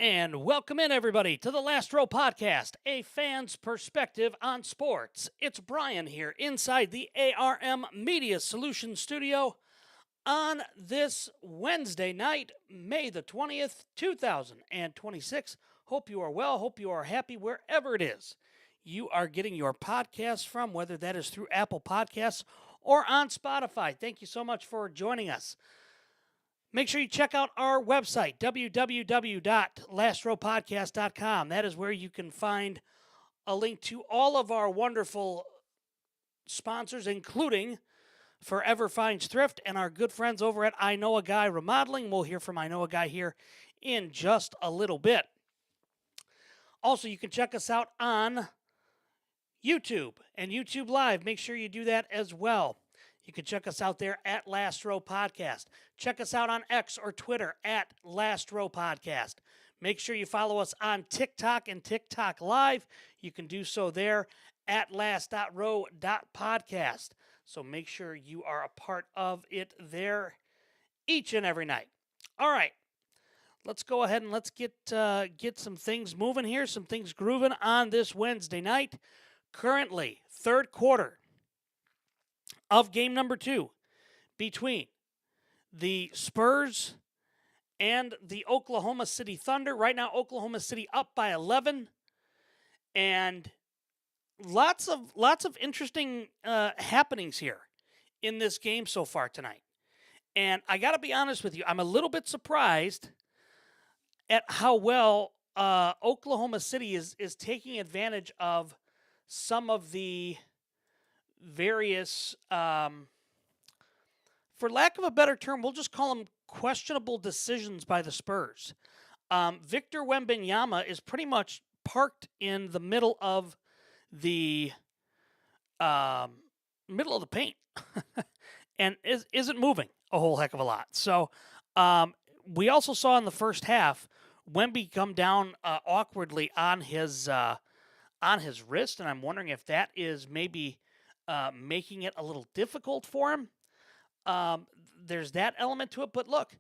And welcome in, everybody, to the Last Row Podcast, a fan's perspective on sports. It's Brian here inside the ARM Media Solutions studio on this Wednesday night, May the 20th, 2026. Hope you are well. Hope you are happy wherever it is you are getting your podcasts from, whether that is through Apple Podcasts or on Spotify. Thank you so much for joining us. Make sure you check out our website, www.lastrowpodcast.com. That is where you can find a link to all of our wonderful sponsors, including Forever Finds Thrift and our good friends over at I Know a Guy Remodeling. We'll hear from I Know a Guy here in just a little bit. Also, you can check us out on YouTube and YouTube Live. Make sure you do that as well. You can check us out there at Last Row Podcast. Check us out on X or Twitter at Last Row Podcast. Make sure you follow us on TikTok and TikTok Live. You can do so there at last.row.podcast. So make sure you are a part of it there each and every night. All right, let's go ahead and let's get some things moving here, some things grooving on this Wednesday night. Currently, third quarter of game number 2 between the Spurs and the Oklahoma City Thunder. Right now, Oklahoma City up by 11, and lots of interesting happenings here in this game so far tonight. And I got to be honest with you, I'm a little bit surprised at how well Oklahoma City is taking advantage of some of the various, for lack of a better term, we'll just call them questionable decisions by the Spurs. Victor Wembanyama is pretty much parked in the middle of the paint and isn't moving a whole heck of a lot. So we also saw in the first half Wemby come down awkwardly on his wrist, and I'm wondering if that is maybe making it a little difficult for him. There's that element to it. But look,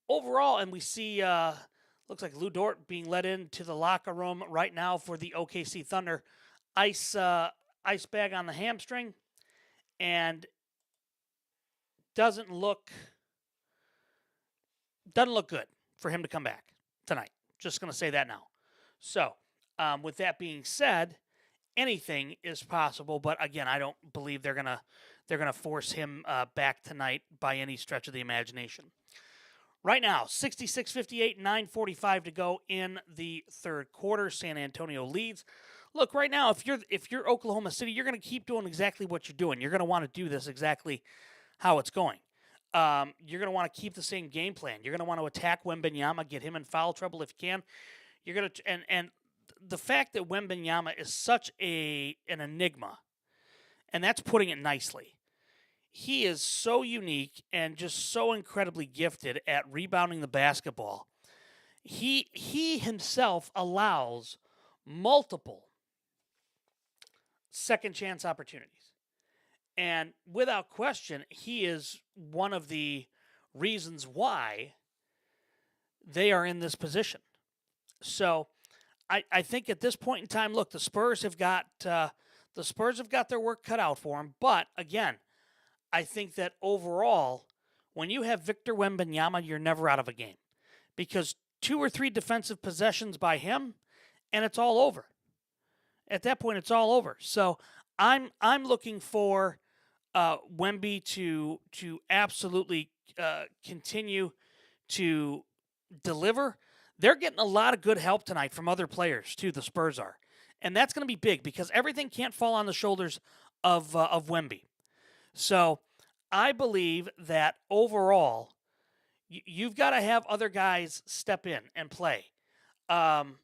overall, and we see, looks like Lou Dort being let into the locker room right now for the OKC Thunder. Ice bag on the hamstring, and doesn't look good for him to come back tonight. Just going to say that now. So, with that being said, anything is possible, but again, I don't believe they're gonna force him back tonight by any stretch of the imagination. Right now, 66-58, 9:45 to go in the third quarter. San Antonio leads. Look, right now, if you're Oklahoma City, you're going to keep doing exactly what you're doing. You're going to want to do this exactly how it's going. You're going to want to keep the same game plan. You're going to want to attack Wembanyama, get him in foul trouble if you can. You're going to and the fact that Wembanyama is such an enigma, and that's putting it nicely. He is so unique and just so incredibly gifted at rebounding the basketball. He himself allows multiple second chance opportunities. And without question, he is one of the reasons why they are in this position. So I think at this point in time, look, the Spurs have got their work cut out for them. But again, I think that overall, when you have Victor Wembanyama, you're never out of a game, because 2 or 3 defensive possessions by him, and it's all over. At that point, it's all over. So I'm looking for Wemby to absolutely continue to deliver. They're getting a lot of good help tonight from other players too. The Spurs are, and that's going to be big because everything can't fall on the shoulders of Wemby. So I believe that overall, you've got to have other guys step in and play, and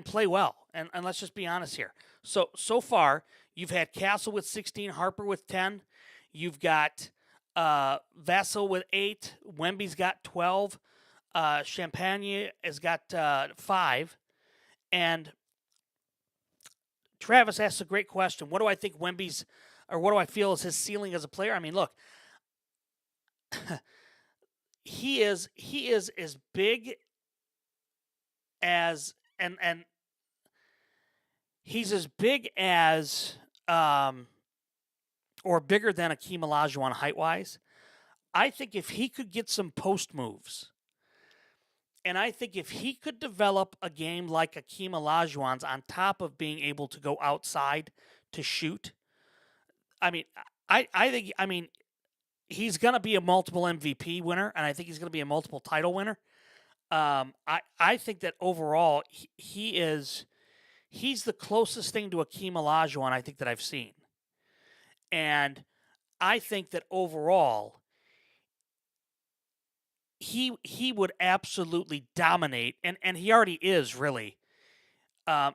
play well. And let's just be honest here. So far, you've had Castle with 16, Harper with 10. You've got Vassell with 8. Wemby's got 12. Champagne has got 5. And Travis asks a great question. What do I think Wemby's, or what do I feel is his ceiling as a player? I mean, look, he is as big as and he's as big as or bigger than Akeem Olajuwon height wise. I think if he could get some post moves, and I think if he could develop a game like Akeem Olajuwon's on top of being able to go outside to shoot, I mean, I think, he's going to be a multiple MVP winner, and I think he's going to be a multiple title winner. I think that overall he's the closest thing to Akeem Olajuwon I think that I've seen, and I think that overall he would absolutely dominate, and he already is really.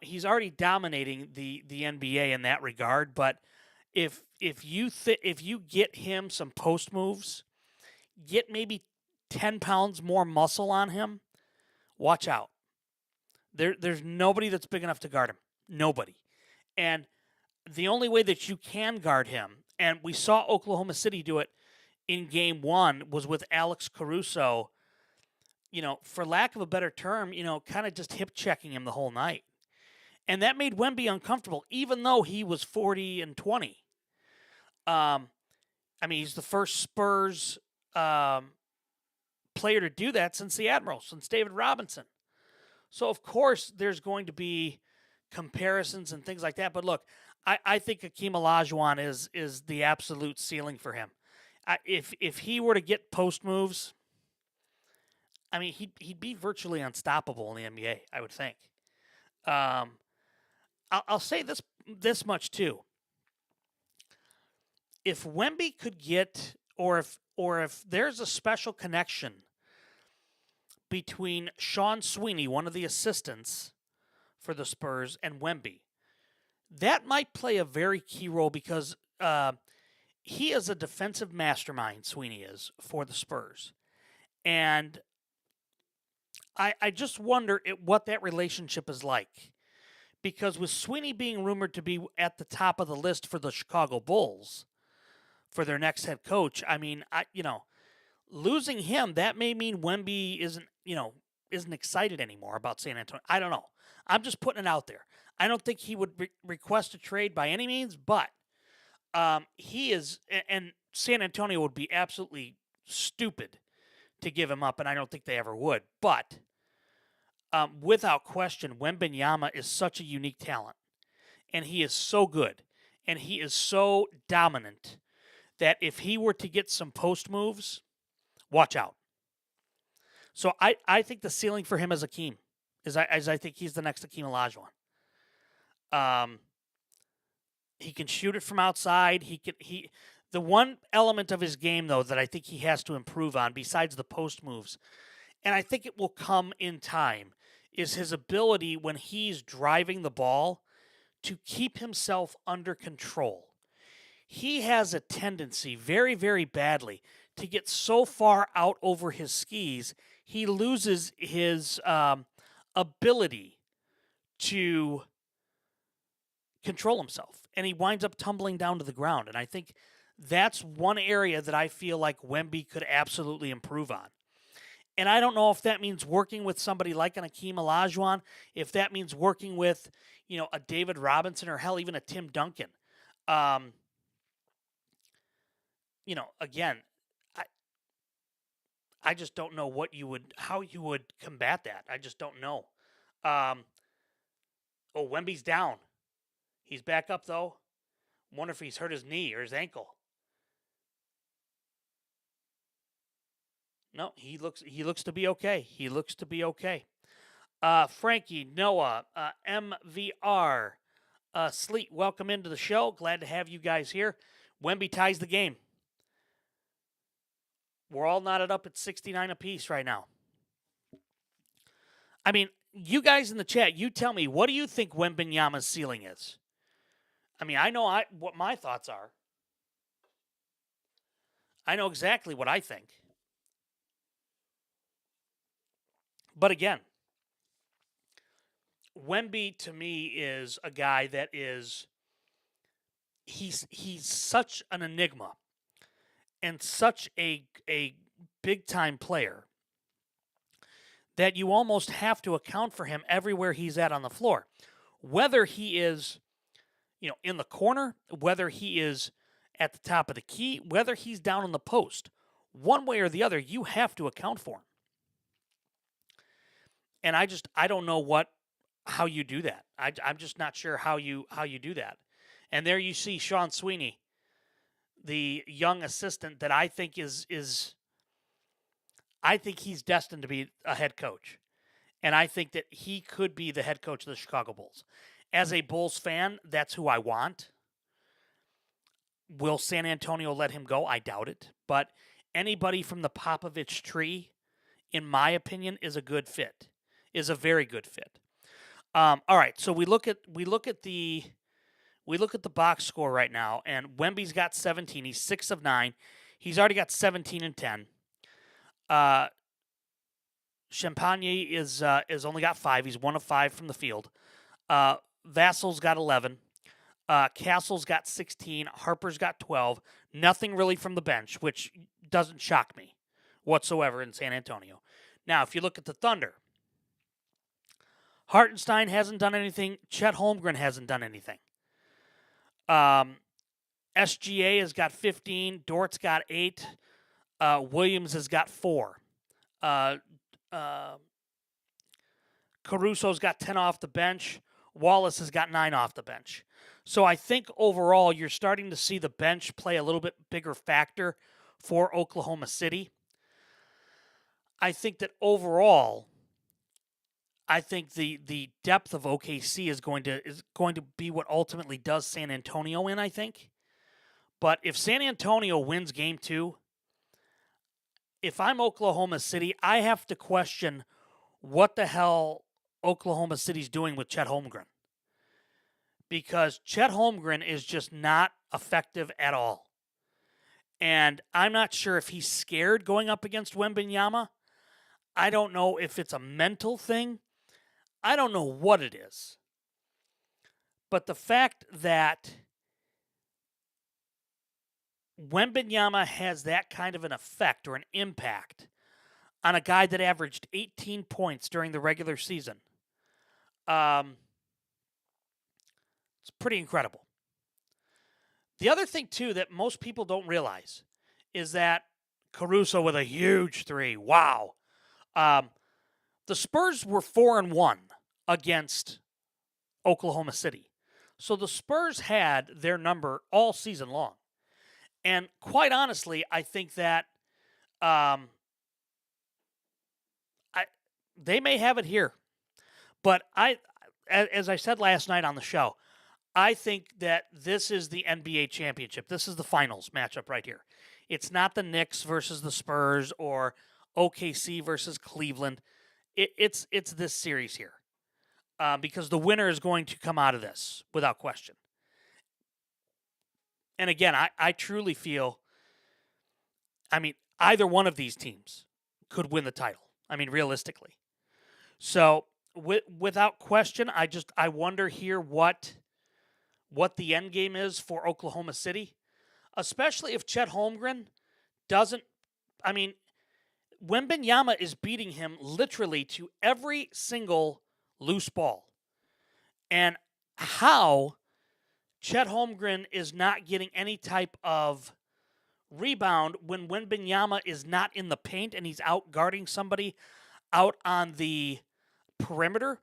He's already dominating the NBA in that regard, but if you get him some post moves, get maybe 10 pounds more muscle on him, watch out. There's nobody that's big enough to guard him. Nobody. And the only way that you can guard him, and we saw Oklahoma City do it in game 1, was with Alex Caruso, for lack of a better term, kind of just hip checking him the whole night. And that made Wemby uncomfortable, even though he was 40 and 20. He's the first Spurs player to do that since the Admiral, since David Robinson. So, of course, there's going to be comparisons and things like that. But look, I think Akeem Olajuwon is the absolute ceiling for him. If he were to get post moves, he'd be virtually unstoppable in the NBA, I would think. I'll say this much too. If Wemby could get, or if there's a special connection between Sean Sweeney, one of the assistants for the Spurs, and Wemby, that might play a very key role because he is a defensive mastermind, Sweeney is, for the Spurs. And I just wonder what that relationship is like. Because with Sweeney being rumored to be at the top of the list for the Chicago Bulls for their next head coach, losing him, that may mean Wemby isn't excited anymore about San Antonio. I don't know. I'm just putting it out there. I don't think he would request a trade by any means, but he is, and San Antonio would be absolutely stupid to give him up, and I don't think they ever would. But without question, Wembanyama is such a unique talent, and he is so good, and he is so dominant that if he were to get some post moves, watch out. So I think the ceiling for him is Akeem, as I think he's the next Akeem Olajuwon. He can shoot it from outside. The one element of his game though that I think he has to improve on, besides the post moves, and I think it will come in time, is his ability when he's driving the ball to keep himself under control. He has a tendency, very, very badly, to get so far out over his skis, he loses his ability to control himself, and he winds up tumbling down to the ground. And I think that's one area that I feel like Wemby could absolutely improve on. And I don't know if that means working with somebody like an Akeem Olajuwon, if that means working with, a David Robinson, or hell, even a Tim Duncan. Again, I just don't know how you would combat that. I just don't know. Wemby's down. He's back up though. Wonder if he's hurt his knee or his ankle. No, he looks to be okay. He looks to be okay. Frankie, Noah, MVR, Sleet, welcome into the show. Glad to have you guys here. Wemby ties the game. We're all knotted up at 69 apiece right now. You guys in the chat, you tell me, what do you think Wembanyama's ceiling is? I know what my thoughts are. I know exactly what I think. But again, Wemby to me is a guy that he's such an enigma and such a big time player that you almost have to account for him everywhere he's at on the floor. Whether he is, in the corner, whether he is at the top of the key, whether he's down in the post, one way or the other, you have to account for him. And I don't know how you do that. I'm just not sure how you do that. And there you see Sean Sweeney, the young assistant that I think I think he's destined to be a head coach. And I think that he could be the head coach of the Chicago Bulls. As a Bulls fan, that's who I want. Will San Antonio let him go? I doubt it. But anybody from the Popovich tree, in my opinion, is a good fit. Is a very good fit. All right, so we look at the box score right now, and Wemby's got 17. He's 6 of 9. He's already got 17 and 10. Champagne is only got 5. He's 1 of 5 from the field. Vassal's got 11. Castle's got 16. Harper's got 12. Nothing really from the bench, which doesn't shock me whatsoever in San Antonio. Now, if you look at the Thunder, Hartenstein hasn't done anything. Chet Holmgren hasn't done anything. SGA has got 15. Dort's got 8. Williams has got 4. Caruso's got 10 off the bench. Wallace has got 9 off the bench. So I think overall you're starting to see the bench play a little bit bigger factor for Oklahoma City. I think that overall, I think the depth of OKC is going to be what ultimately does San Antonio in, I think. But if San Antonio wins game 2, if I'm Oklahoma City, I have to question what the hell Oklahoma City's doing with Chet Holmgren. Because Chet Holmgren is just not effective at all. And I'm not sure if he's scared going up against Wembanyama. I don't know if it's a mental thing. I don't know what it is. But the fact that Wembanyama has that kind of an effect or an impact on a guy that averaged 18 points during the regular season, it's pretty incredible. The other thing, too, that most people don't realize is that Caruso with a huge 3. Wow. The Spurs were 4-1 against Oklahoma City. So the Spurs had their number all season long. And quite honestly, I think that they may have it here. But as I said last night on the show, I think that this is the NBA championship. This is the finals matchup right here. It's not the Knicks versus the Spurs or OKC versus Cleveland. It's this series here because the winner is going to come out of this without question. And again, I truly feel, either one of these teams could win the title. Realistically. So without question, I wonder here what the end game is for Oklahoma City, especially if Chet Holmgren doesn't. Wembanyama is beating him literally to every single loose ball, and how Chet Holmgren is not getting any type of rebound when Wembanyama is not in the paint and he's out guarding somebody out on the perimeter.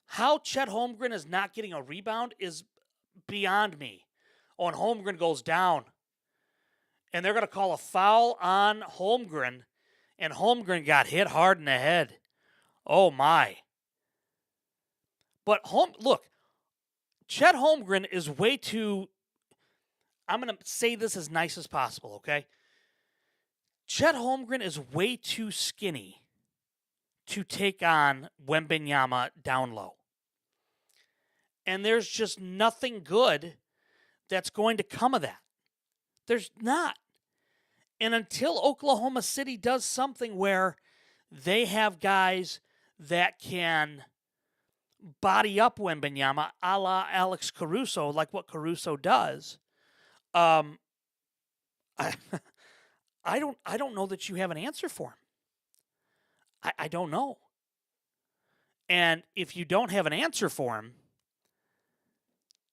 How Chet Holmgren is not getting a rebound is beyond me. Oh, and Holmgren goes down. And they're going to call a foul on Holmgren. And Holmgren got hit hard in the head. Oh, my. But, look, Chet Holmgren is way too, I'm going to say this as nice as possible, okay? Chet Holmgren is way too skinny to take on Wembanyama down low. And there's just nothing good that's going to come of that. There's not. And until Oklahoma City does something where they have guys that can body up Wembanyama a la Alex Caruso, like what Caruso does, I don't know that you have an answer for him. I don't know. And if you don't have an answer for him,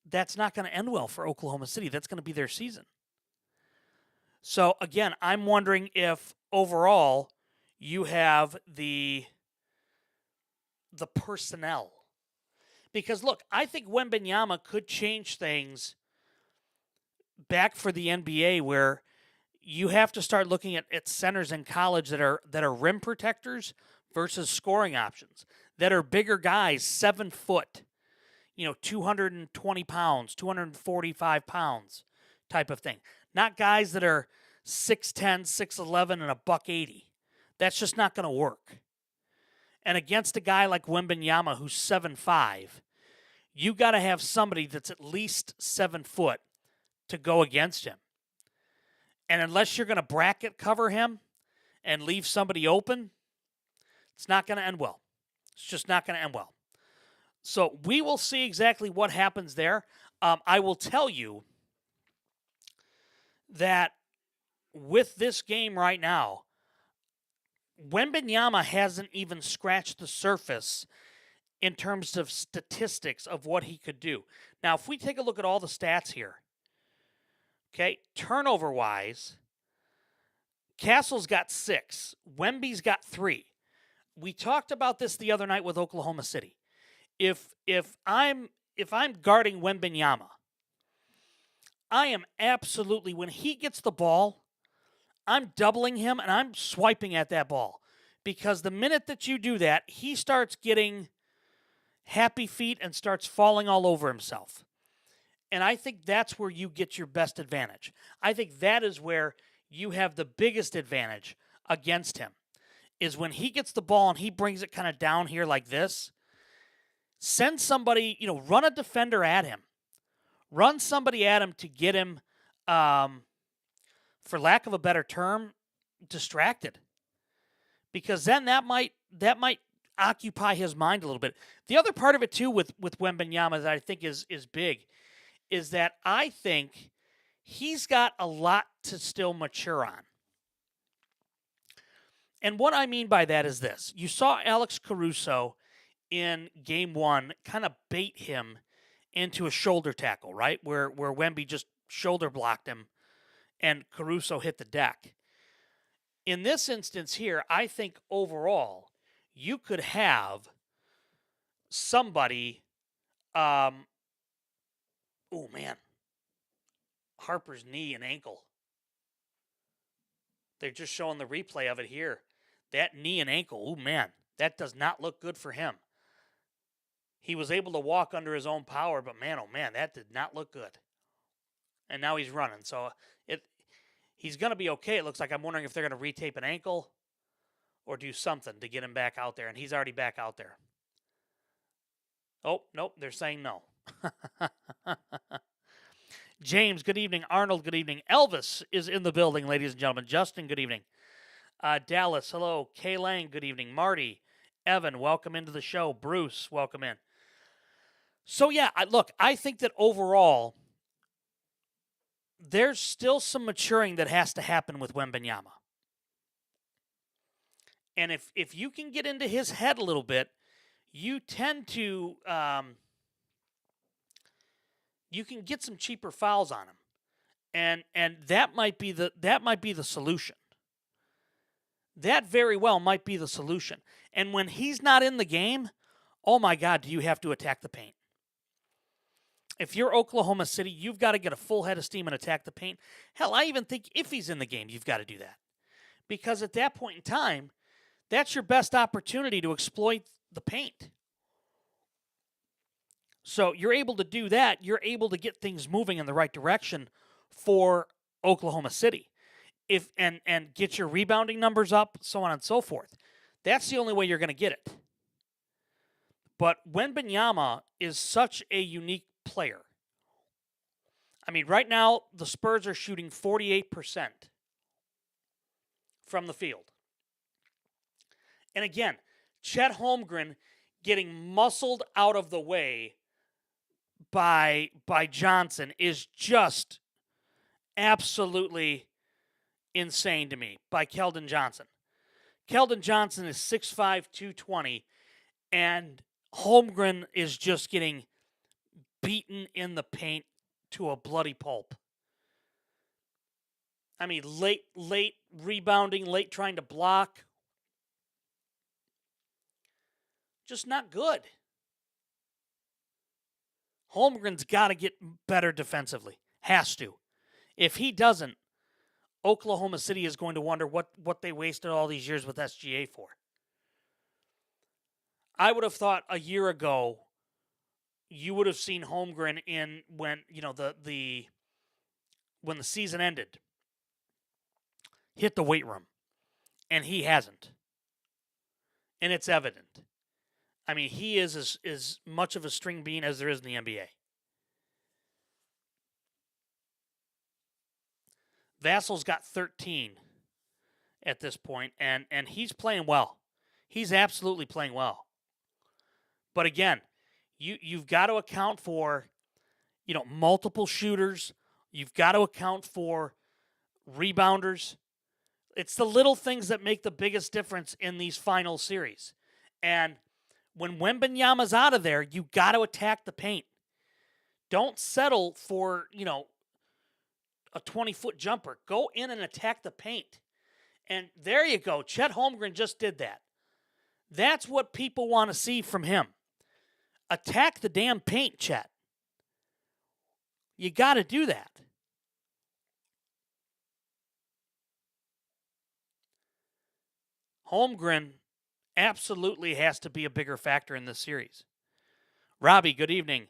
that's not going to end well for Oklahoma City. That's going to be their season. So, again, I'm wondering if overall you have the personnel. Because, look, I think Wembanyama could change things back for the NBA where you have to start looking at centers in college that are rim protectors versus scoring options, that are bigger guys, 7 foot, 220 pounds, 245 pounds type of thing. Not guys that are 6'10", 6'11", and a $180. That's just not going to work. And against a guy like Wembanyama who's 7'5", you got to have somebody that's at least 7 foot to go against him. And unless you're going to bracket cover him and leave somebody open, it's not going to end well. It's just not going to end well. So we will see exactly what happens there. I will tell you that with this game right now, Wembanyama hasn't even scratched the surface in terms of statistics of what he could do. Now, if we take a look at all the stats here, okay, turnover-wise, Castle's got 6. Wemby's got 3. We talked about this the other night with Oklahoma City. If I'm guarding Wembanyama, I am absolutely, when he gets the ball, I'm doubling him and I'm swiping at that ball. Because the minute that you do that, he starts getting happy feet and starts falling all over himself. And I think that's where you get your best advantage. I think that is where you have the biggest advantage against him, is when he gets the ball and he brings it kind of down here like this. Send somebody, run a defender at him. Run somebody at him to get him, for lack of a better term, distracted. Because then that might occupy his mind a little bit. The other part of it, too, with Wembanyama that I think is big is that I think he's got a lot to still mature on. And what I mean by that is this. You saw Alex Caruso in Game 1 kind of bait him into a shoulder tackle, right? Where Wemby just shoulder blocked him and Caruso hit the deck. In this instance here, I think overall you could have somebody, Harper's knee and ankle. They're just showing the replay of it here. That knee and ankle, that does not look good for him. He was able to walk under his own power, but that did not look good. And now he's running, so he's going to be okay. It looks like. I'm wondering if they're going to retape an ankle or do something to get him back out there, and he's already back out there. Oh, nope, they're saying no. James, good evening. Arnold, good evening. Elvis is in the building, ladies and gentlemen. Justin, good evening. Dallas, hello. Kay Lang, good evening. Marty, Evan, welcome into the show. Bruce, welcome in. So, I think that overall, there's still some maturing that has to happen with Wembanyama. And if you can get into his head a little bit, you tend to you can get some cheaper fouls on him. And that might be the solution. That very well might be the solution. And when he's not in the game, oh my God, do you have to attack the paint? If you're Oklahoma City, you've got to get a full head of steam and attack the paint. Hell, I even think if he's in the game, you've got to do that. Because at that point in time, that's your best opportunity to exploit the paint. So you're able to do that. You're able to get things moving in the right direction for Oklahoma City. And get your rebounding numbers up, so on and so forth. That's the only way you're going to get it. But Wembanyama is such a unique player. I mean, right now, the Spurs are shooting 48% from the field. And again, Chet Holmgren getting muscled out of the way by Johnson is just absolutely insane to me, by Keldon Johnson. Keldon Johnson is 6'5", 220, and Holmgren is just getting beaten in the paint to a bloody pulp. I mean, late rebounding, late trying to block. Just not good. Holmgren's got to get better defensively. Has to. If he doesn't, Oklahoma City is going to wonder what they wasted all these years with SGA for. I would have thought a year ago you would have seen Holmgren in when, when the season ended, hit the weight room. And he hasn't. And it's evident. I mean, he is as much of a string bean as there is in the NBA. Vassal's got 13 at this point, and he's playing well. He's absolutely playing well. But again, you've got to account for, multiple shooters. You've got to account for rebounders. It's the little things that make the biggest difference in these final series. And when Wembanyama's out of there, you got to attack the paint. Don't settle for, a 20-foot jumper. Go in and attack the paint. And there you go. Chet Holmgren just did that. That's what people want to see from him. Attack the damn paint, Chet. You got to do that. Holmgren absolutely has to be a bigger factor in this series. Robbie, good evening.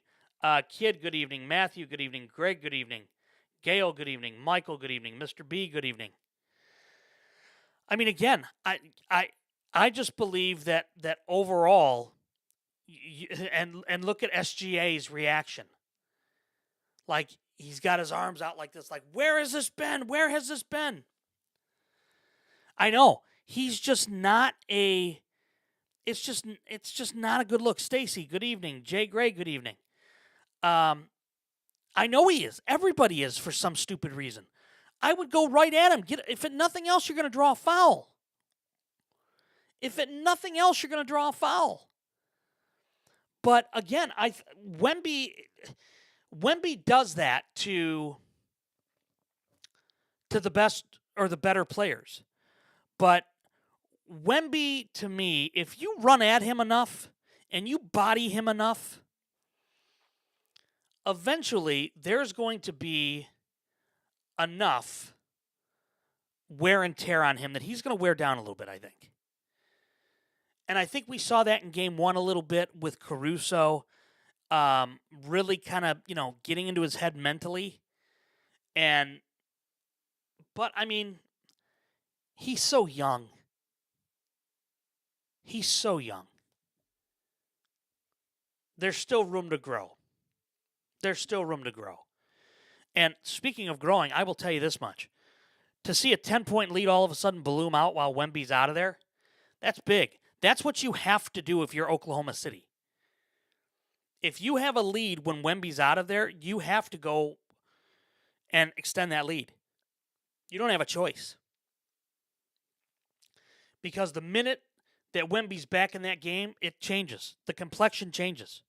Kid, good evening. Matthew, good evening. Greg, good evening. Gail, good evening. Michael, good evening. Mr. B, good evening. I mean, again, I just believe that overall, and look at SGA's reaction. Like, he's got his arms out like this, like, where has this been? Where has this been? I know. He's just not it's just not a good look. Stacy, good evening. Jay Gray, good evening. I know he is. Everybody is for some stupid reason. I would go right at him. If at nothing else, you're going to draw a foul. If at nothing else, you're going to draw a foul. But again, Wemby does that to the best or the better players. But Wemby, to me, if you run at him enough and you body him enough, eventually there's going to be enough wear and tear on him that he's going to wear down a little bit, I think. And I think we saw that in game one a little bit with Caruso really kind of, getting into his head mentally. But I mean, he's so young. He's so young. There's still room to grow. There's still room to grow. And speaking of growing, I will tell you this much. To see a 10-point lead all of a sudden bloom out while Wemby's out of there, that's big. That's what you have to do if you're Oklahoma City. If you have a lead when Wemby's out of there, you have to go and extend that lead. You don't have a choice. Because the minute that Wemby's back in that game, it changes. The complexion changes.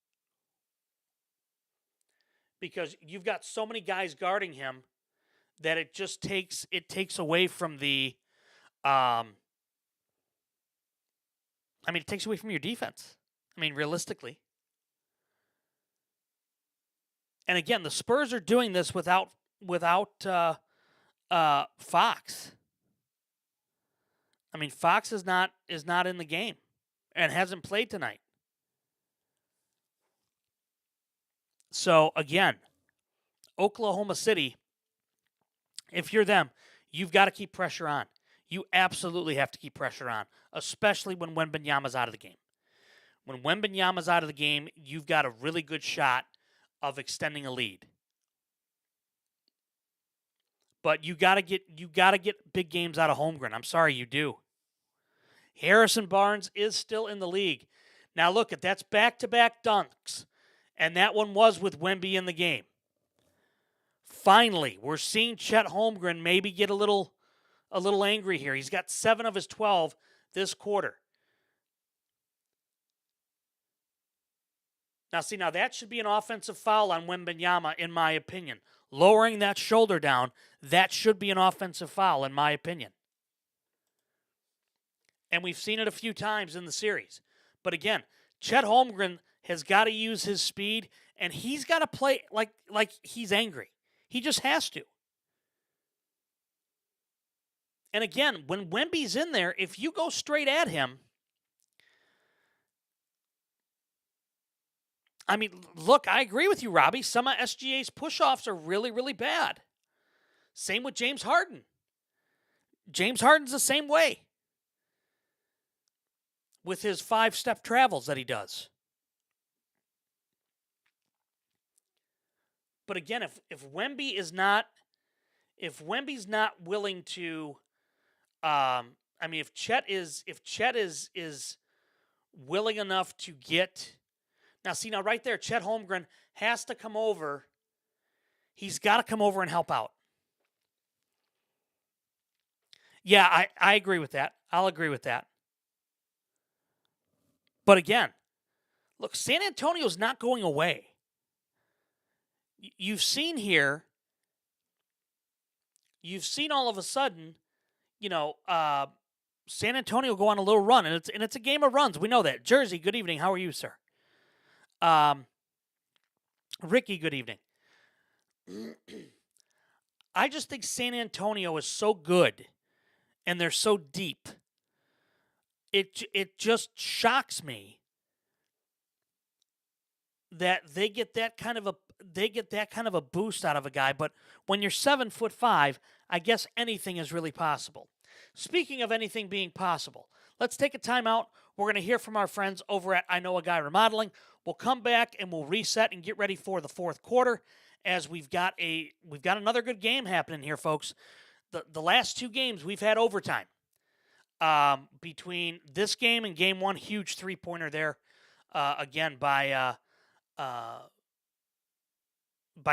Because you've got so many guys guarding him that it takes away from the it takes away from your defense. I mean, realistically. And again, the Spurs are doing this without Fox. I mean, Fox is not in the game and hasn't played tonight. So again, Oklahoma City, if you're them, you've got to keep pressure on. You absolutely have to keep pressure on, especially when Wembanyama's out of the game. When Wembanyama's out of the game, you've got a really good shot of extending a lead. But you got to get big games out of Holmgren. I'm sorry, you do. Harrison Barnes is still in the league. Now look, that's back-to-back dunks. And that one was with Wemby in the game. Finally, we're seeing Chet Holmgren maybe get a little angry here. He's got 7 of his 12 this quarter. Now that should be an offensive foul on Wembanyama, in my opinion. Lowering that shoulder down, that should be an offensive foul, in my opinion. And we've seen it a few times in the series. But again, Chet Holmgren has got to use his speed, and he's got to play like he's angry. He just has to. And again, when Wemby's in there, if you go straight at him, I mean, look, I agree with you, Robbie. Some of SGA's push-offs are really, really bad. Same with James Harden. James Harden's the same way with his 5-step travels that he does. But again, if Wemby's not willing to, if Chet is willing enough to get. Now right there, Chet Holmgren has to come over. He's got to come over and help out. Yeah, I agree with that. I'll agree with that. But again, look, San Antonio's not going away. You've seen all of a sudden, San Antonio go on a little run, and it's a game of runs. We know that. Jersey, good evening. How are you, sir? Ricky, good evening. I just think San Antonio is so good, and they're so deep. It just shocks me that they get that kind of a boost out of a guy. But when you're 7'5", I guess anything is really possible. Speaking of anything being possible, let's take a timeout. We're going to hear from our friends over at I Know a Guy Remodeling. We'll come back and we'll reset and get ready for the fourth quarter, as we've got another good game happening here, folks. The last two games we've had overtime. Between this game and game one, huge three-pointer there, again by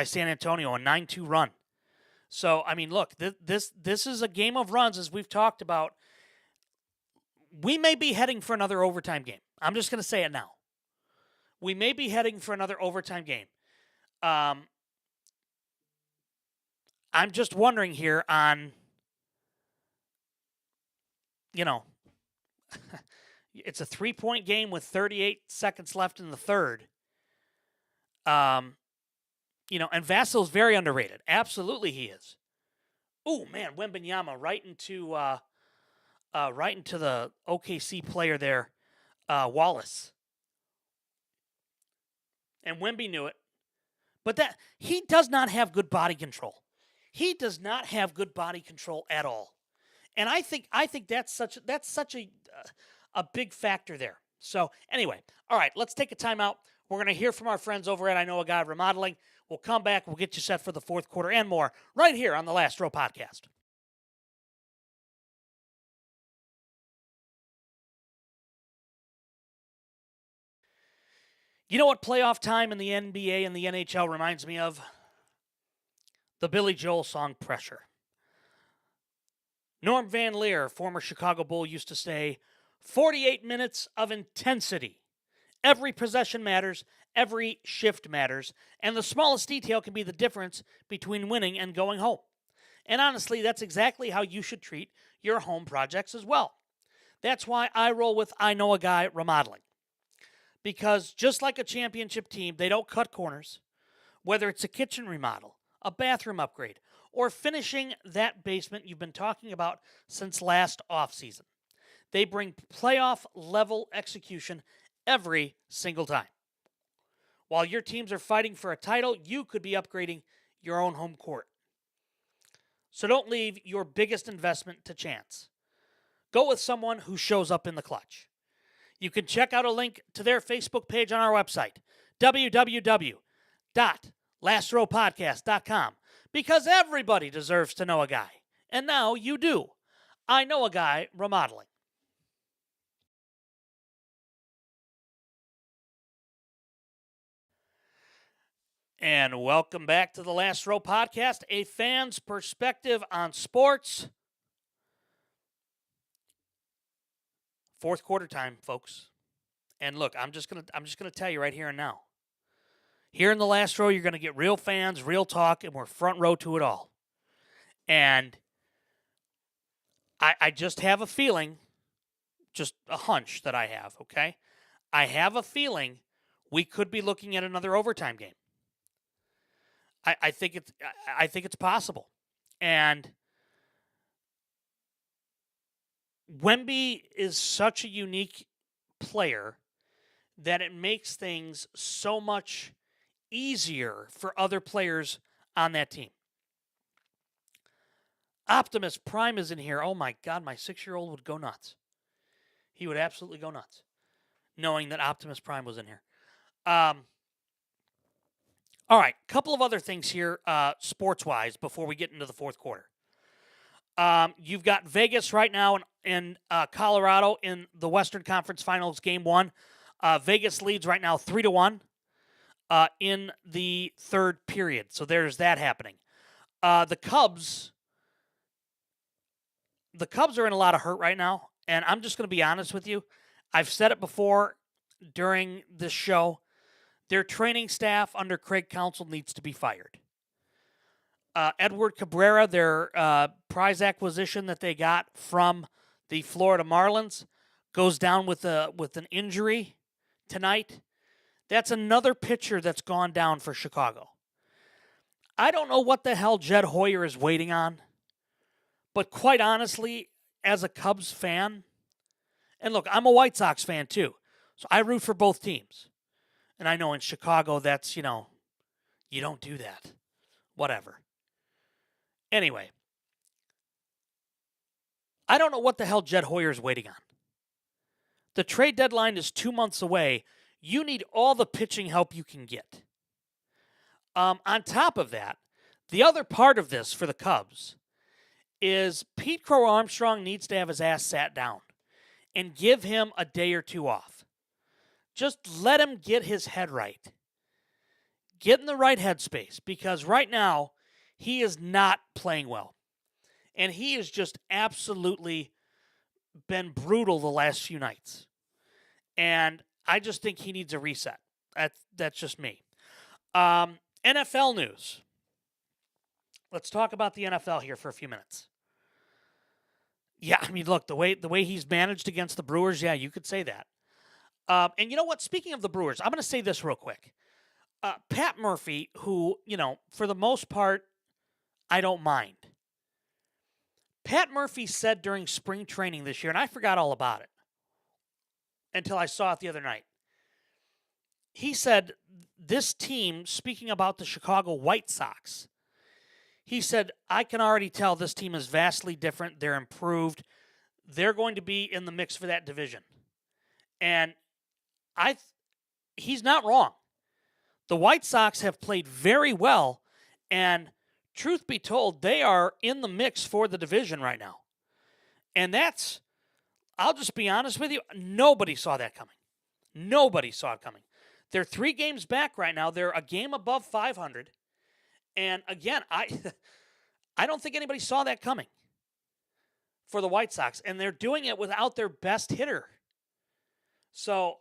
San Antonio, a 9-2 run. So, I mean, look, this is a game of runs, as we've talked about. We may be heading for another overtime game. I'm just going to say it now. We may be heading for another overtime game. I'm just wondering here on, it's a 3-point game with 38 seconds left in the third. And Vassil's very underrated. Absolutely he is. Oh, man, Wembanyama right into the OKC player there, Wallace. And Wemby knew it. But that he does not have good body control. He does not have good body control at all. And I think that's such a big factor there. So anyway, all right, let's take a timeout. We're going to hear from our friends over at I Know a Guy Remodeling. We'll come back. We'll get you set for the fourth quarter and more right here on the Last Row Podcast. You know what playoff time in the NBA and the NHL reminds me of? The Billy Joel song Pressure. Norm Van Leer, former Chicago Bull, used to say, 48 minutes of intensity. Every possession matters, every shift matters, and the smallest detail can be the difference between winning and going home. And honestly, that's exactly how you should treat your home projects as well. That's why I roll with I Know a Guy Remodeling. Because just like a championship team, they don't cut corners. Whether it's a kitchen remodel, a bathroom upgrade, or finishing that basement you've been talking about since last offseason. They bring playoff-level execution every single time. While your teams are fighting for a title, you could be upgrading your own home court. So don't leave your biggest investment to chance. Go with someone who shows up in the clutch. You can check out a link to their Facebook page on our website, www.lastrowpodcast.com, because everybody deserves to know a guy. And now you do. I Know a Guy Remodeling. And welcome back to the Last Row Podcast, a fan's perspective on sports. Fourth quarter time, folks. And look, I'm just gonna tell you right here and now. Here in the last row, you're going to get real fans, real talk, and we're front row to it all. And I just have a feeling, just a hunch that I have, okay? I have a feeling we could be looking at another overtime game. I think it's possible. And Wemby is such a unique player that it makes things so much easier for other players on that team. Optimus Prime is in here. Oh my God, my 6-year-old would go nuts. He would absolutely go nuts knowing that Optimus Prime was in here. All right, couple of other things here sports-wise before we get into the fourth quarter. You've got Vegas right now in Colorado in the Western Conference Finals Game 1. Vegas leads right now 3-1 in the third period. So there's that happening. The Cubs are in a lot of hurt right now, and I'm just going to be honest with you. I've said it before during this show. Their training staff under Craig Counsell needs to be fired. Edward Cabrera, their prize acquisition that they got from the Florida Marlins, goes down with an injury tonight. That's another pitcher that's gone down for Chicago. I don't know what the hell Jed Hoyer is waiting on, but quite honestly, as a Cubs fan, and look, I'm a White Sox fan too, so I root for both teams. And I know in Chicago that's, you don't do that. Whatever. Anyway, I don't know what the hell Jed Hoyer is waiting on. The trade deadline is 2 months away. You need all the pitching help you can get. On top of that, the other part of this for the Cubs is Pete Crow Armstrong needs to have his ass sat down and give him a day or two off. Just let him get his head right. Get in the right headspace, because right now he is not playing well. And he has just absolutely been brutal the last few nights. And I just think he needs a reset. That's just me. NFL news. Let's talk about the NFL here for a few minutes. Yeah, I mean, look, the way he's managed against the Brewers, yeah, you could say that. And you know what? Speaking of the Brewers, I'm going to say this real quick. Pat Murphy, who, for the most part, I don't mind. Pat Murphy said during spring training this year, and I forgot all about it until I saw it the other night. He said this team, speaking about the Chicago White Sox, he said, I can already tell this team is vastly different. They're improved. They're going to be in the mix for that division. And he's not wrong. The White Sox have played very well, and truth be told, they are in the mix for the division right now. And I'll just be honest with you, nobody saw that coming. Nobody saw it coming. They're 3 games back right now. They're a game above 500. And again, I don't think anybody saw that coming for the White Sox. And they're doing it without their best hitter. So,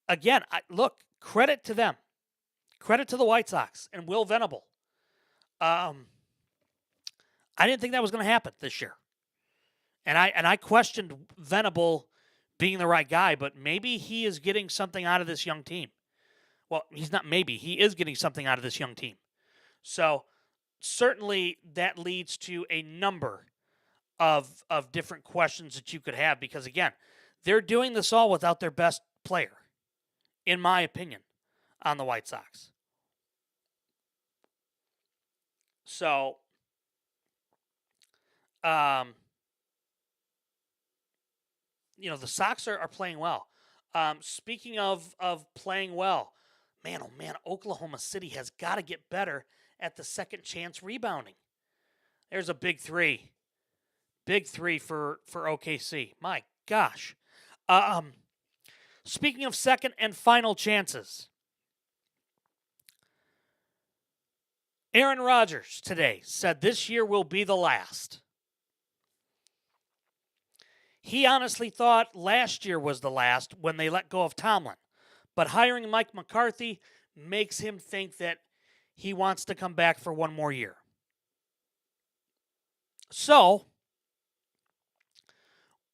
again, look, credit to them. Credit to the White Sox and Will Venable. I didn't think that was going to happen this year. And I questioned Venable being the right guy, but maybe he is getting something out of this young team. Well, he's not maybe. He is getting something out of this young team. So, certainly that leads to a number of different questions that you could have because, again, they're doing this all without their best player, in my opinion, on the White Sox. So, the Sox are playing well. Speaking of playing well, man, oh man, Oklahoma City has got to get better at the second chance rebounding. There's a big three. Big three for OKC. My gosh. Speaking of second and final chances, Aaron Rodgers today said this year will be the last. He honestly thought last year was the last when they let go of Tomlin. But hiring Mike McCarthy makes him think that he wants to come back for one more year. So,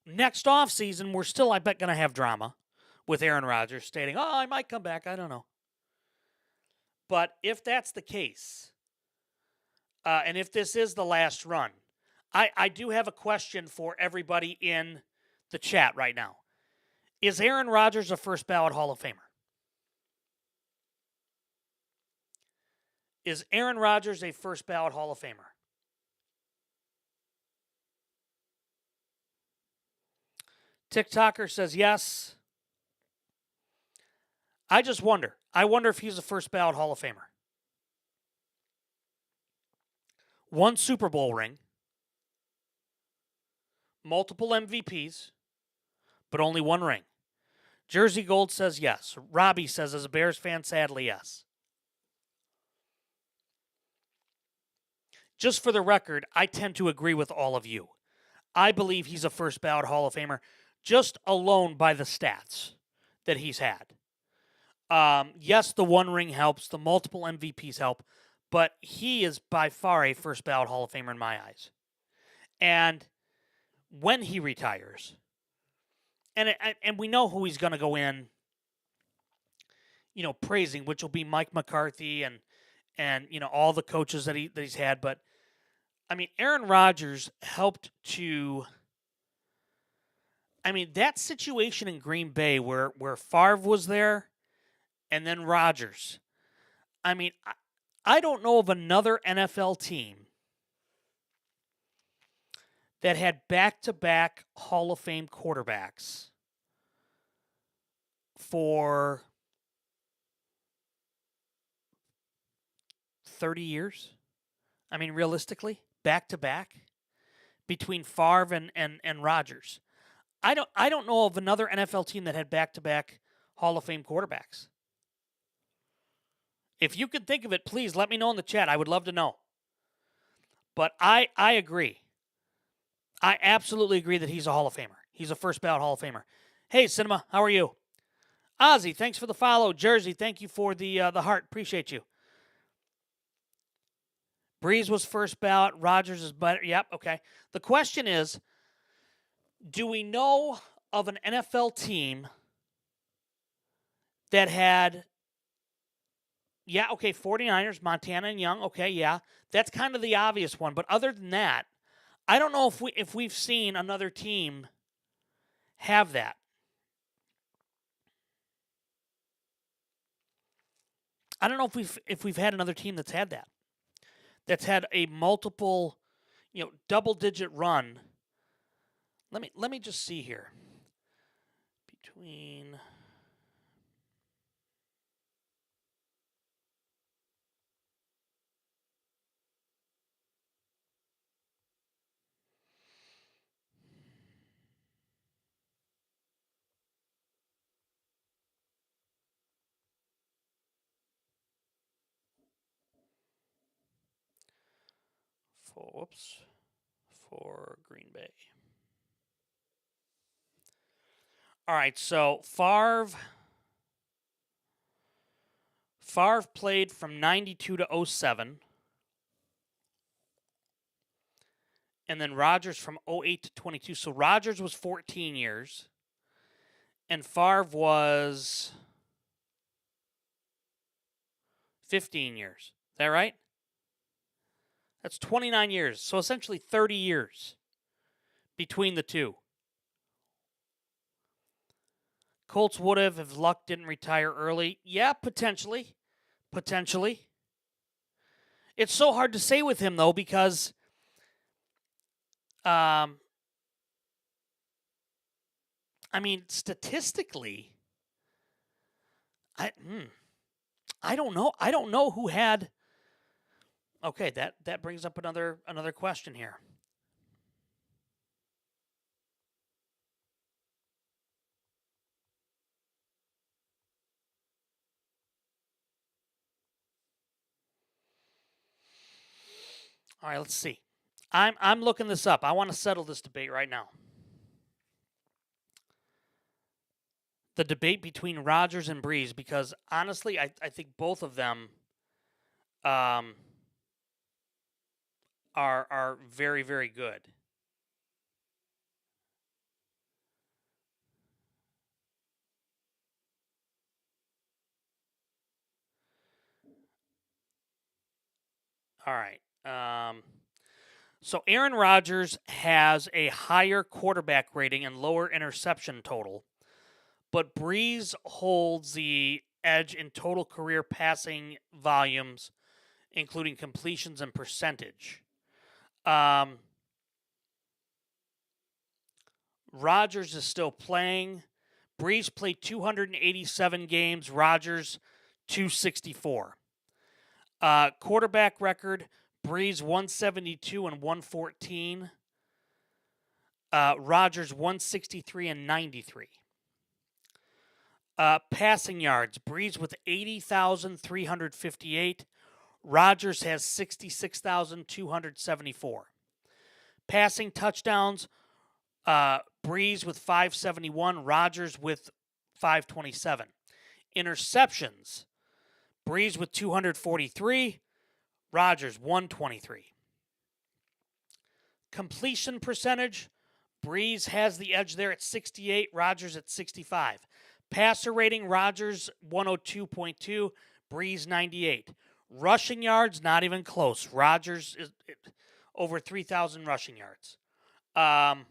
next offseason, we're still, I bet, going to have drama with Aaron Rodgers stating, oh, I might come back. I don't know. But if that's the case, and if this is the last run, I do have a question for everybody in the chat right now. Is Aaron Rodgers a first ballot Hall of Famer? Is Aaron Rodgers a first ballot Hall of Famer? TikToker says yes. I just wonder. I wonder if he's a first ballot Hall of Famer. 1 Super Bowl ring, multiple MVPs, but only 1 ring. Jersey Gold says yes. Robbie says, as a Bears fan, sadly, yes. Just for the record, I tend to agree with all of you. I believe he's a first ballot Hall of Famer just alone by the stats that he's had. Yes, the 1 ring helps. The multiple MVPs help. But he is by far a first ballot Hall of Famer in my eyes. And when he retires, and we know who he's going to go in, praising, which will be Mike McCarthy and all the coaches that he's had. But I mean, Aaron Rodgers helped to. I mean, that situation in Green Bay where Favre was there, and then Rodgers. I mean, I don't know of another NFL team that had back-to-back Hall of Fame quarterbacks for 30 years. I mean, realistically, back-to-back between Favre and Rodgers. I don't know of another NFL team that had back-to-back Hall of Fame quarterbacks. If you could think of it, please let me know in the chat. I would love to know. But I agree. I absolutely agree that he's a Hall of Famer. He's a first ballot Hall of Famer. Hey, Cinema, how are you? Ozzy, thanks for the follow. Jersey, thank you for the heart. Appreciate you. Breeze was first ballot. Rodgers is better. Yep, okay. The question is, do we know of an NFL team that had, 49ers, Montana and Young, okay, yeah. That's kind of the obvious one. But other than that, I don't know if we've seen another team have that. I don't know if we've had another team that's had that. That's had a multiple, double-digit run. Let me just see here. Between for Green Bay. All right, so Favre played from 92 to 07. And then Rodgers from 08 to 22. So Rodgers was 14 years. And Favre was 15 years. Is that right? That's 29 years. So essentially 30 years between the two. Colts would have if Luck didn't retire early. Yeah, potentially. Potentially. It's so hard to say with him, though, because I mean, statistically, I don't know. I don't know who had. Okay, that brings up another question here. All right, let's see. I'm looking this up. I want to settle this debate right now. the debate between Rodgers and Brees, because honestly, I think both of them are very, very good. All right. So Aaron Rodgers has a higher quarterback rating and lower interception total, but Brees holds the edge in total career passing volumes, including completions and percentage. Rodgers is still playing. Brees played 287 games. Rodgers 264. Quarterback record: Brees 172 and 114. Rodgers 163 and 93. Passing yards: Brees with 80,358. Rodgers has 66,274. Passing touchdowns: Brees with 571. Rodgers with 527. Interceptions: Brees with 243. Rodgers 123. Completion percentage: Brees has the edge there at 68. Rodgers at 65. Passer rating: Rodgers 102.2. Brees 98. Rushing yards, not even close. Rodgers is over 3,000 rushing yards. Brees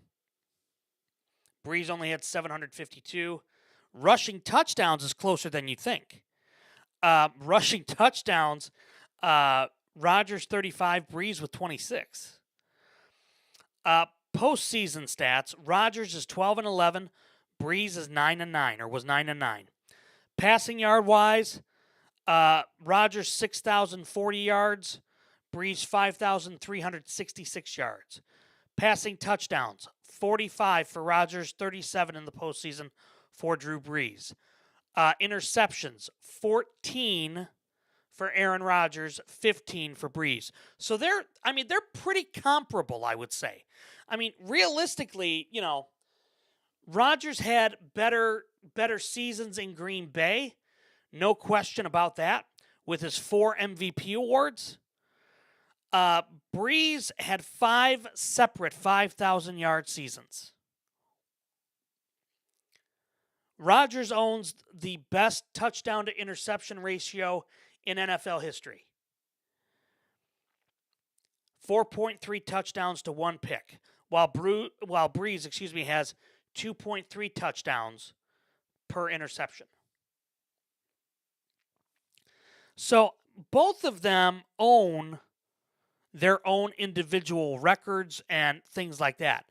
only had 752. Rushing touchdowns is closer than you think. Rushing touchdowns, Rodgers 35, Brees with 26. Postseason stats: Rodgers is 12 and 11, Brees is 9 and 9, or was 9 and 9. Passing yard wise, Rodgers 6,040 yards, Brees 5,366 yards. Passing touchdowns: 45 for Rodgers, 37 in the postseason for Drew Brees. Interceptions: 14 for Aaron Rodgers, 15 for Brees. So they're pretty comparable, I would say. I mean, realistically, Rodgers had better seasons in Green Bay, no question about that, with his 4 MVP awards. Brees had 5 separate 5,000-yard seasons. Rodgers owns the best touchdown to interception ratio in NFL history. 4.3 touchdowns to 1 pick, while Brees, has 2.3 touchdowns per interception. So both of them own their own individual records and things like that.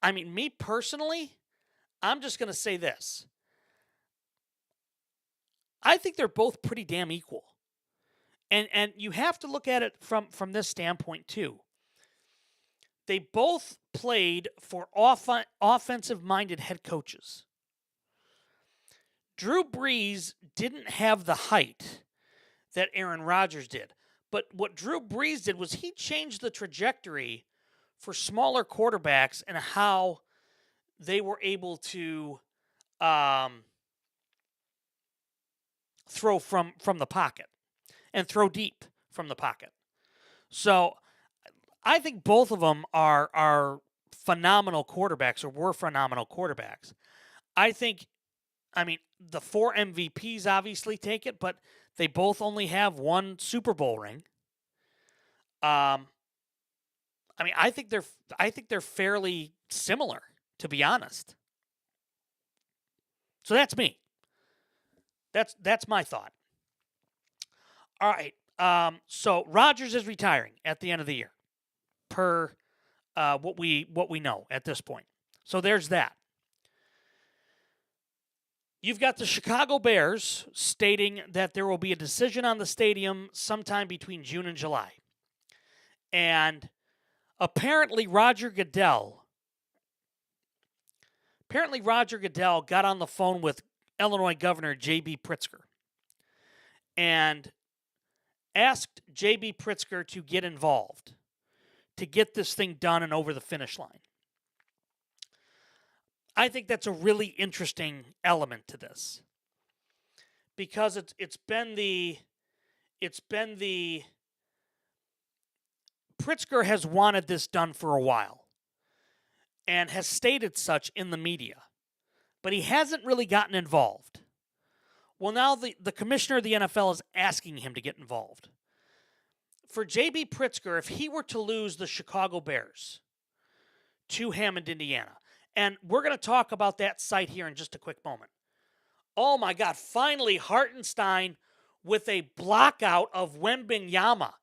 I mean, me personally, I'm just going to say this. I think they're both pretty damn equal. And you have to look at it from this standpoint too. They both played for offensive-minded head coaches. Drew Brees didn't have the height that Aaron Rodgers did. But what Drew Brees did was he changed the trajectory for smaller quarterbacks and how they were able to throw from the pocket and throw deep from the pocket. So I think both of them are phenomenal quarterbacks, or were phenomenal quarterbacks. The 4 MVPs obviously take it, but they both only have 1 Super Bowl ring. I think they're fairly similar, to be honest. So that's me. That's my thought. All right. So Rodgers is retiring at the end of the year, per what we know at this point. So there's that. You've got the Chicago Bears stating that there will be a decision on the stadium sometime between June and July. And apparently Roger Goodell got on the phone with Illinois Governor J.B. Pritzker and asked J.B. Pritzker to get involved, to get this thing done and over the finish line. I think that's a really interesting element to this, because it's been the Pritzker has wanted this done for a while and has stated such in the media, but he hasn't really gotten involved. Well, now the commissioner of the NFL is asking him to get involved. For J.B. Pritzker, if he were to lose the Chicago Bears to Hammond, Indiana, and we're going to talk about that site here in just a quick moment. Oh my God, finally Hartenstein with a blockout of Wembanyama,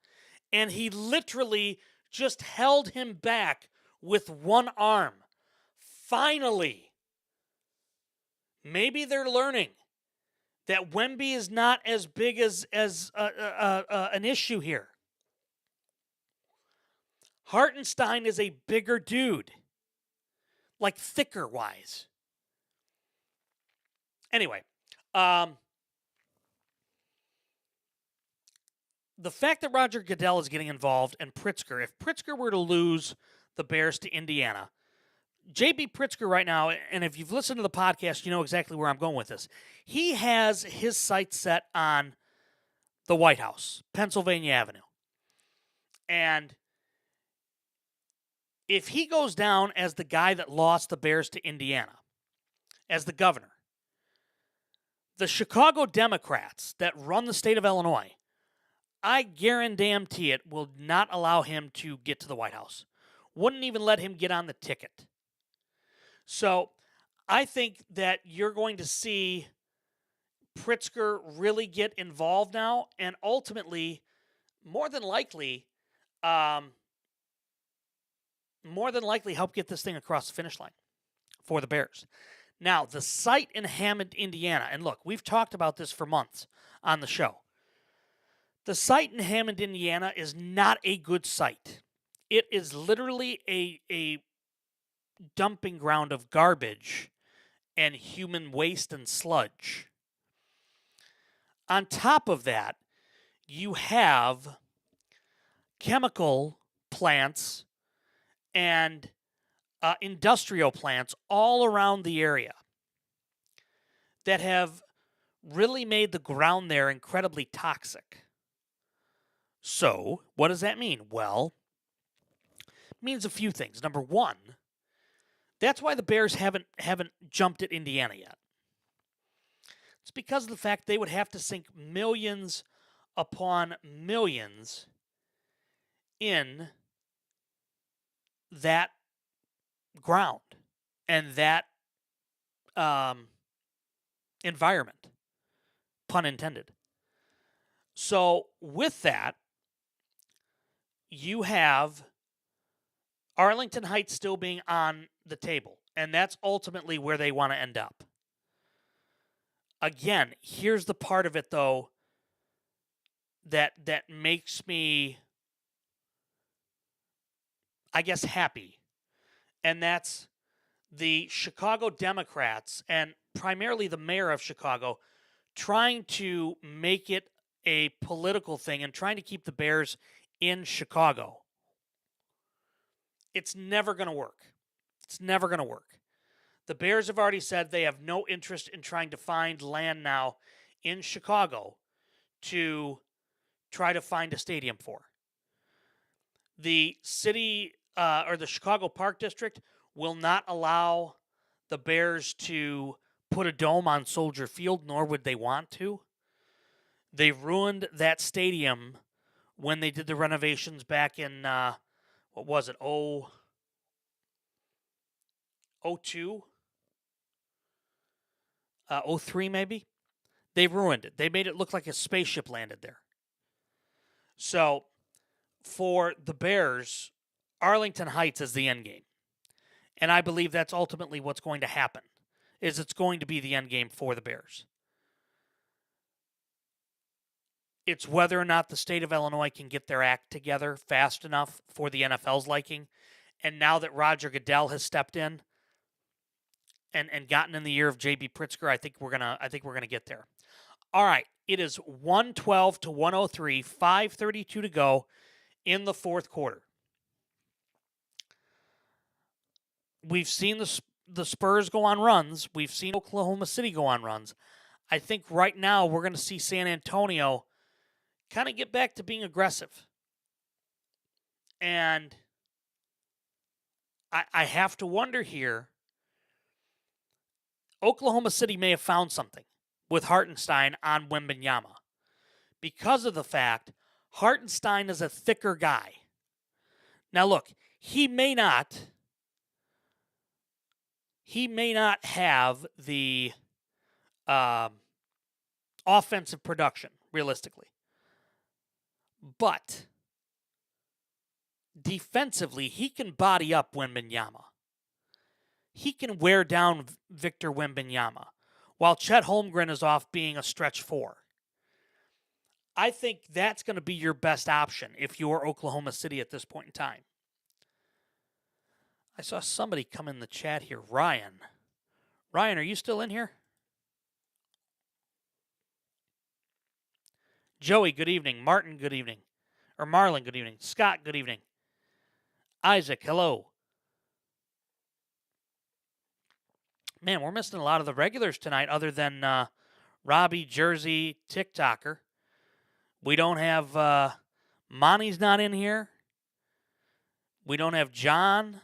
and he literally just held him back with one arm. Finally. Maybe they're learning that Wemby is not as big as an issue here. Hartenstein is a bigger dude, like thicker wise. Anyway, the fact that Roger Goodell is getting involved and Pritzker, if Pritzker were to lose the Bears to Indiana, J.B. Pritzker right now, and if you've listened to the podcast, you know exactly where I'm going with this. He has his sights set on the White House, Pennsylvania Avenue. And if he goes down as the guy that lost the Bears to Indiana, as the governor, the Chicago Democrats that run the state of Illinois, I guarantee it, will not allow him to get to the White House. Wouldn't even let him get on the ticket. So I think that you're going to see Pritzker really get involved now, and ultimately, more than likely help get this thing across the finish line for the Bears. Now, the site in Hammond, Indiana, and look, we've talked about this for months on the show. The site in Hammond, Indiana is not a good site. It is literally a dumping ground of garbage and human waste and sludge. On top of that, you have chemical plants and industrial plants all around the area that have really made the ground there incredibly toxic. So, what does that mean? Well, it means a few things. Number one, that's why the Bears haven't jumped at Indiana yet. It's because of the fact they would have to sink millions upon millions in that ground and that environment, pun intended. So with that, you have Arlington Heights still being on the table, and that's ultimately where they want to end up. Again, here's the part of it, though, that makes me, I guess, happy. And that's the Chicago Democrats, and primarily the mayor of Chicago, trying to make it a political thing and trying to keep the Bears in Chicago. It's never going to work. It's never going to work. The Bears have already said they have no interest in trying to find land now in Chicago to try to find a stadium for. The city or the Chicago Park District will not allow the Bears to put a dome on Soldier Field, nor would they want to. They ruined that stadium when they did the renovations back in, what was it, 02? 03 maybe? They ruined it. They made it look like a spaceship landed there. So, for the Bears, Arlington Heights is the end game. And I believe that's ultimately what's going to happen, is it's going to be the end game for the Bears. It's whether or not the state of Illinois can get their act together fast enough for the NFL's liking. And now that Roger Goodell has stepped in and gotten in the ear of J.B. Pritzker, I think we're gonna get there. All right, it is 112 to 103, 5:32 to go in the fourth quarter. We've seen the Spurs go on runs. We've seen Oklahoma City go on runs. I think right now we're going to see San Antonio kind of get back to being aggressive. And I have to wonder here, Oklahoma City may have found something with Hartenstein on Wembanyama because of the fact Hartenstein is a thicker guy. Now look, he may not have the offensive production, realistically. But defensively, he can body up Wembanyama. He can wear down Victor Wembanyama while Chet Holmgren is off being a stretch four. I think that's going to be your best option if you're Oklahoma City at this point in time. I saw somebody come in the chat here. Ryan, are you still in here? Joey, good evening. Martin, good evening. Or Marlon, good evening. Scott, good evening. Isaac, hello. Man, we're missing a lot of the regulars tonight other than Robbie, Jersey, TikToker. We don't have Monty's not in here. We don't have John.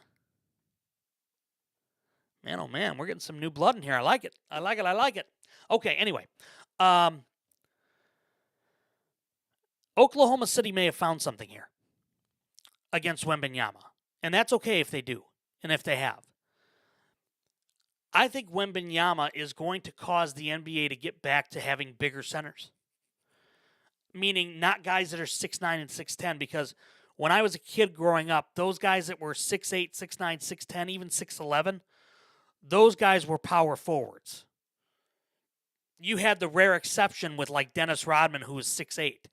Man, oh man, we're getting some new blood in here. I like it. Okay, anyway. Oklahoma City may have found something here against Wembanyama. And that's okay if they do, and if they have. I think Wembanyama is going to cause the NBA to get back to having bigger centers. Meaning not guys that are 6'9 and 6'10, because when I was a kid growing up, those guys that were 6'8, 6'9, 6'10, even 6'11, those guys were power forwards. You had the rare exception with like Dennis Rodman, who was 6'8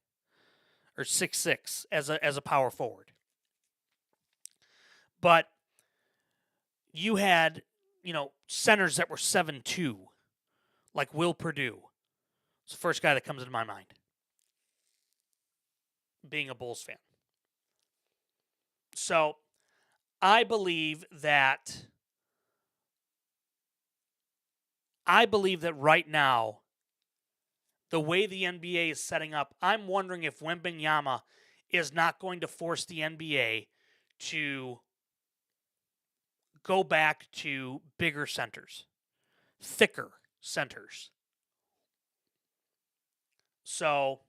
or 6'6 as a power forward. But you had, centers that were 7'2", like Will Perdue. It's the first guy that comes into my mind, being a Bulls fan. So I believe that right now, the way the NBA is setting up, I'm wondering if Wembanyama is not going to force the NBA to go back to bigger centers, thicker centers. So,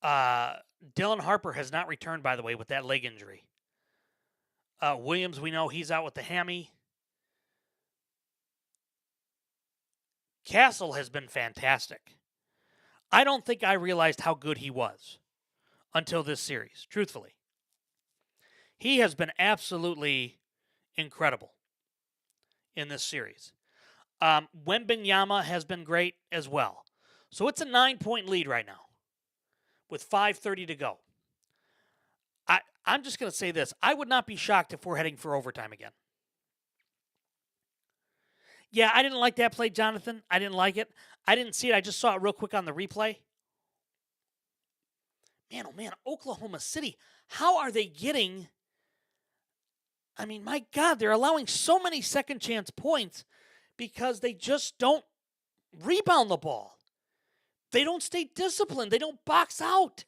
Dylan Harper has not returned, by the way, with that leg injury. Williams, we know he's out with the hammy. Castle has been fantastic. I don't think I realized how good he was until this series, truthfully. He has been absolutely incredible in this series. Wembanyama has been great as well. So it's a 9-point lead right now with 5:30 to go. I'm just going to say this. I would not be shocked if we're heading for overtime again. Yeah, I didn't like that play, Jonathan. I didn't like it. I didn't see it. I just saw it real quick on the replay. Man, oh man, Oklahoma City. How are they getting... I mean, my God, they're allowing so many second chance points because they just don't rebound the ball. They don't stay disciplined. They don't box out.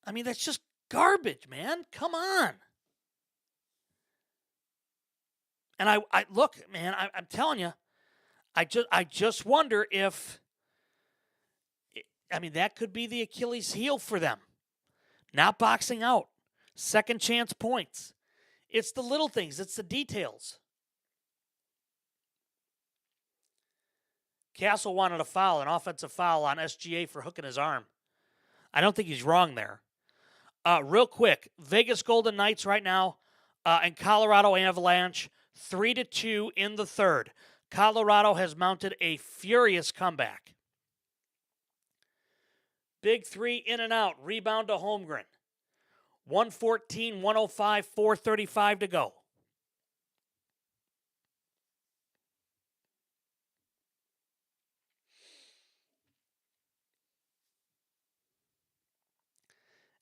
I mean, that's just garbage, man. Come on. And I look, man, I'm telling you, I just wonder if, that could be the Achilles heel for them. Not boxing out. Second chance points. It's the little things. It's the details. Castle wanted a foul, an offensive foul on SGA for hooking his arm. I don't think he's wrong there. Real quick, Vegas Golden Knights right now and Colorado Avalanche 3-2 in the third. Colorado has mounted a furious comeback. Big three in and out. Rebound to Holmgren. 114, 105, 4:35 to go.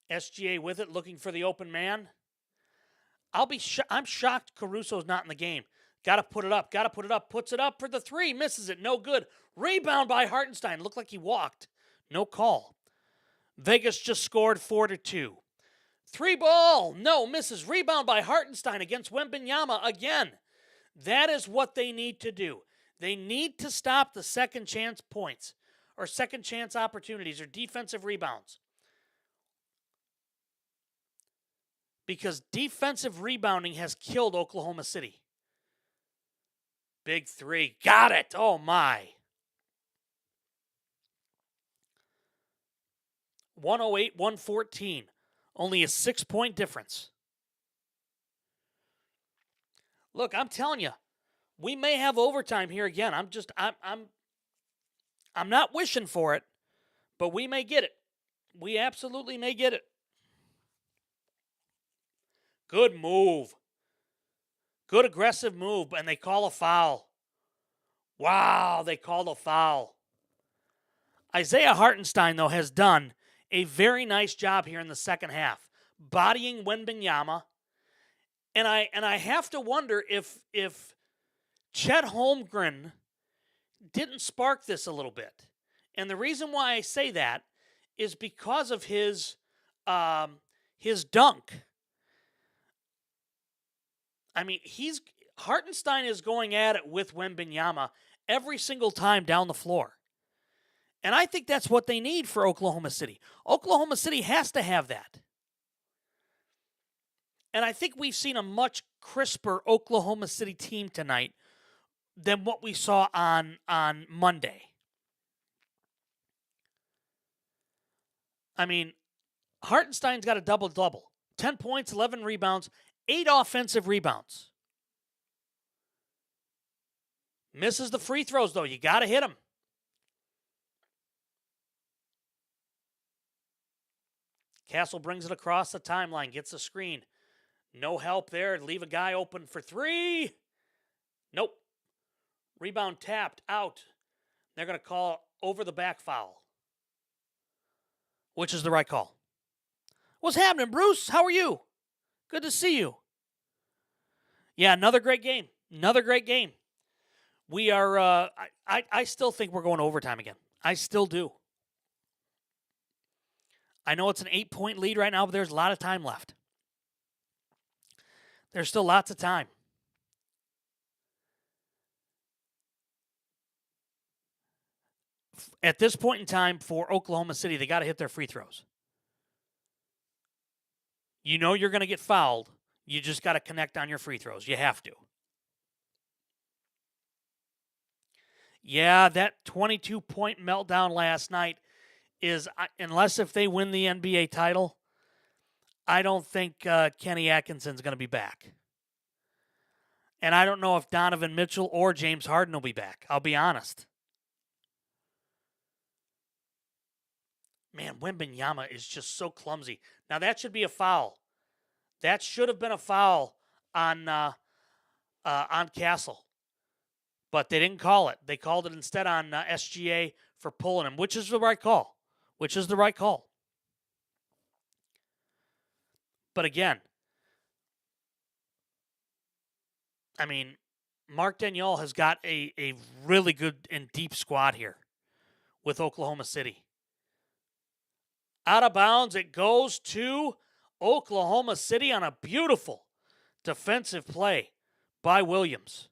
SGA with it, looking for the open man. I'm shocked Caruso's not in the game. Got to put it up. Got to put it up. Puts it up for the three. Misses it. No good. Rebound by Hartenstein. Looked like he walked. No call. Vegas just scored 4-2. Three ball. No, misses. Rebound by Hartenstein against Wembanyama again. That is what they need to do. They need to stop the second chance points or second chance opportunities or defensive rebounds. Because defensive rebounding has killed Oklahoma City. Big three. Got it. Oh, my. 108-114. Only a 6-point difference. Look, I'm telling you, we may have overtime here again. I'm not wishing for it, but we may get it. We absolutely may get it. Good move. Good aggressive move, and they call a foul. Wow, they called a foul. Isaiah Hartenstein, though, has done a very nice job here in the second half, bodying Wembanyama. And I have to wonder if Chet Holmgren didn't spark this a little bit. And the reason why I say that is because of his dunk. I mean, Hartenstein is going at it with Wembanyama every single time down the floor. And I think that's what they need for Oklahoma City. Oklahoma City has to have that. And I think we've seen a much crisper Oklahoma City team tonight than what we saw on Monday. I mean, Hartenstein's got a double-double. 10 points, 11 rebounds, 8 offensive rebounds. Misses the free throws, though. You got to hit them. Castle brings it across the timeline, gets a screen. No help there. Leave a guy open for three. Nope. Rebound tapped, out. They're going to call over the back foul, which is the right call. What's happening, Bruce? How are you? Good to see you. Yeah, another great game. Another great game. We are, I still think we're going to overtime again. I still do. I know it's an 8-point lead right now, but there's a lot of time left. There's still lots of time. At this point in time for Oklahoma City, they got to hit their free throws. You know you're going to get fouled. You just got to connect on your free throws. You have to. Yeah, that 22-point meltdown last night is, unless if they win the NBA title, I don't think Kenny Atkinson's going to be back. And I don't know if Donovan Mitchell or James Harden will be back. I'll be honest. Man, Wembanyama is just so clumsy. Now, that should be a foul. That should have been a foul on Castle. But they didn't call it. They called it instead on SGA for pulling him, which is the right call. Which is the right call. But again, I mean, Mark Daniel has got a really good and deep squad here with Oklahoma City. Out of bounds, it goes to Oklahoma City on a beautiful defensive play by Williams.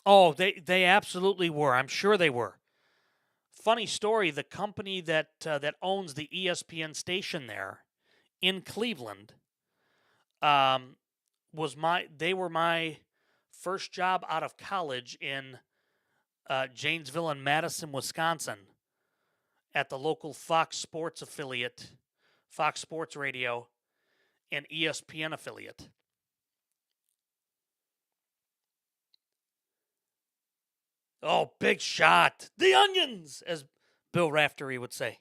Oh, they absolutely were. I'm sure they were. Funny story, the company that owns the ESPN station there in Cleveland they were my first job out of college in Janesville and Madison, Wisconsin, at the local Fox Sports affiliate, Fox Sports Radio, and ESPN affiliate. Oh, big shot. The onions, as Bill Raftery would say.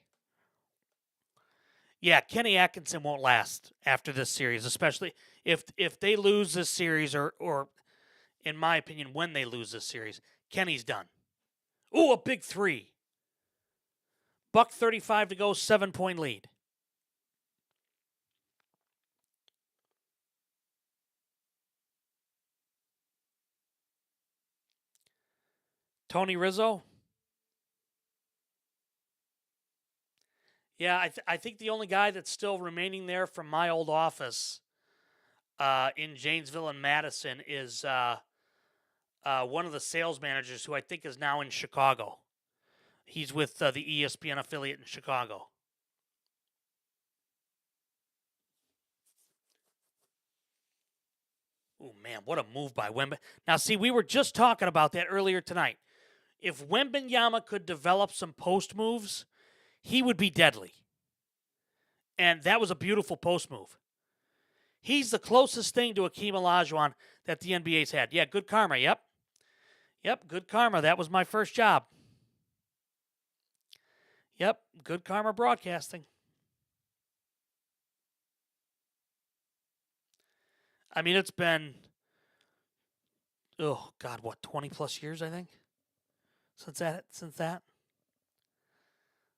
Yeah, Kenny Atkinson won't last after this series, especially if they lose this series or in my opinion, when they lose this series, Kenny's done. Ooh, a big three. Buck 35 to go, 7-point lead. Tony Rizzo. Yeah, I think the only guy that's still remaining there from my old office in Janesville and Madison is one of the sales managers who I think is now in Chicago. He's with the ESPN affiliate in Chicago. Oh, man, what a move by Wemba. Now, see, we were just talking about that earlier tonight. If Wembanyama could develop some post moves, he would be deadly. And that was a beautiful post move. He's the closest thing to Akeem Olajuwon that the NBA's had. Yeah, good karma. Yep. Yep, good karma. That was my first job. Yep, good karma broadcasting. I mean, it's been, oh, God, what, 20 plus years, I think, since that.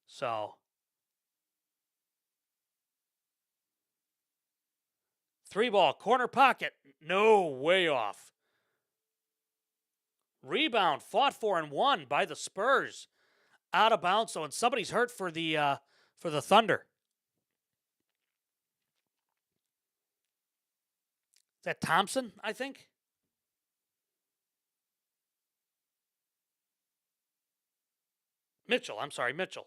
So, 3-ball, corner pocket. No, way off. Rebound, fought for and won by the Spurs. Out of bounds, so and somebody's hurt for the Thunder. Is that Thompson, I think? Mitchell, I'm sorry, Mitchell.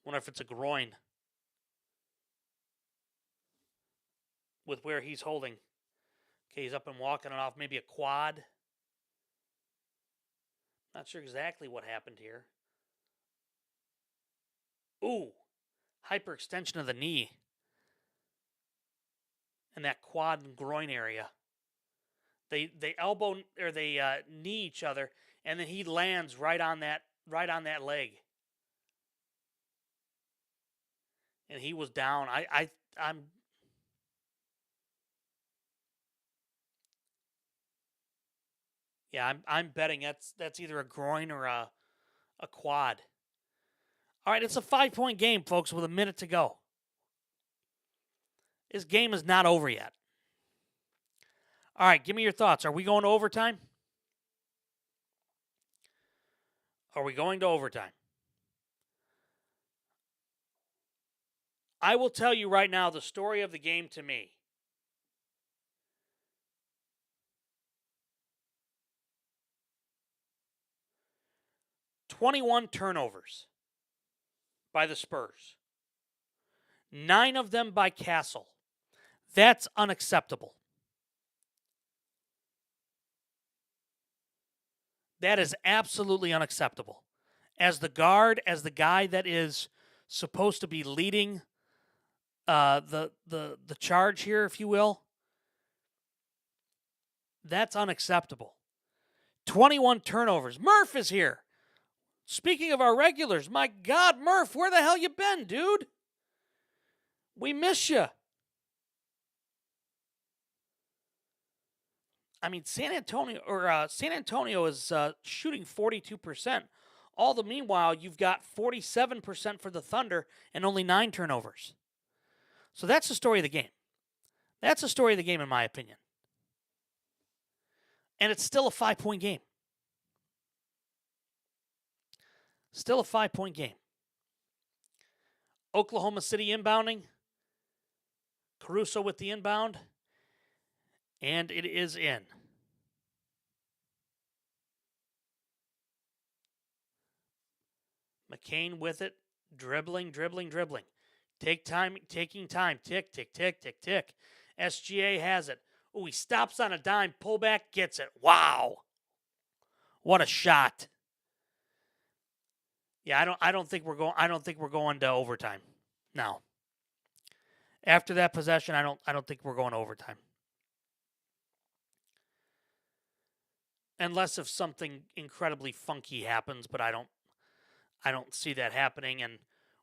Wonder if it's a groin with where he's holding. Okay, he's up and walking it off. Maybe a quad. Not sure exactly what happened here. Ooh, hyperextension of the knee. And that quad and groin area. They elbow or they knee each other, and then he lands right on that leg. And he was down. I'm betting that's either a groin or a quad. All right, it's a 5-point game, folks, with a minute to go. This game is not over yet. All right, give me your thoughts. Are we going to overtime? Are we going to overtime? I will tell you right now the story of the game to me. "21 turnovers by the Spurs. 9 of them by Castle. That's unacceptable. That is absolutely unacceptable. As the guard, as the guy that is supposed to be leading the charge here, if you will, that's unacceptable. 21 turnovers. Murph is here. Speaking of our regulars, my God, Murph, where the hell you been, dude? We miss you. I mean, San Antonio is shooting 42%. All the meanwhile, you've got 47% for the Thunder and only 9 turnovers. So that's the story of the game. That's the story of the game, in my opinion. And it's still a 5-point game. Still a 5-point game. Oklahoma City inbounding. Caruso with the inbound. And it is in. McCain with it. Dribbling. Taking time. Tick. SGA has it. Oh, he stops on a dime. Pullback, gets it. Wow. What a shot. Yeah, I don't think we're going to overtime. No. After that possession, I don't think we're going to overtime. Unless if something incredibly funky happens, but I I don't see that happening, and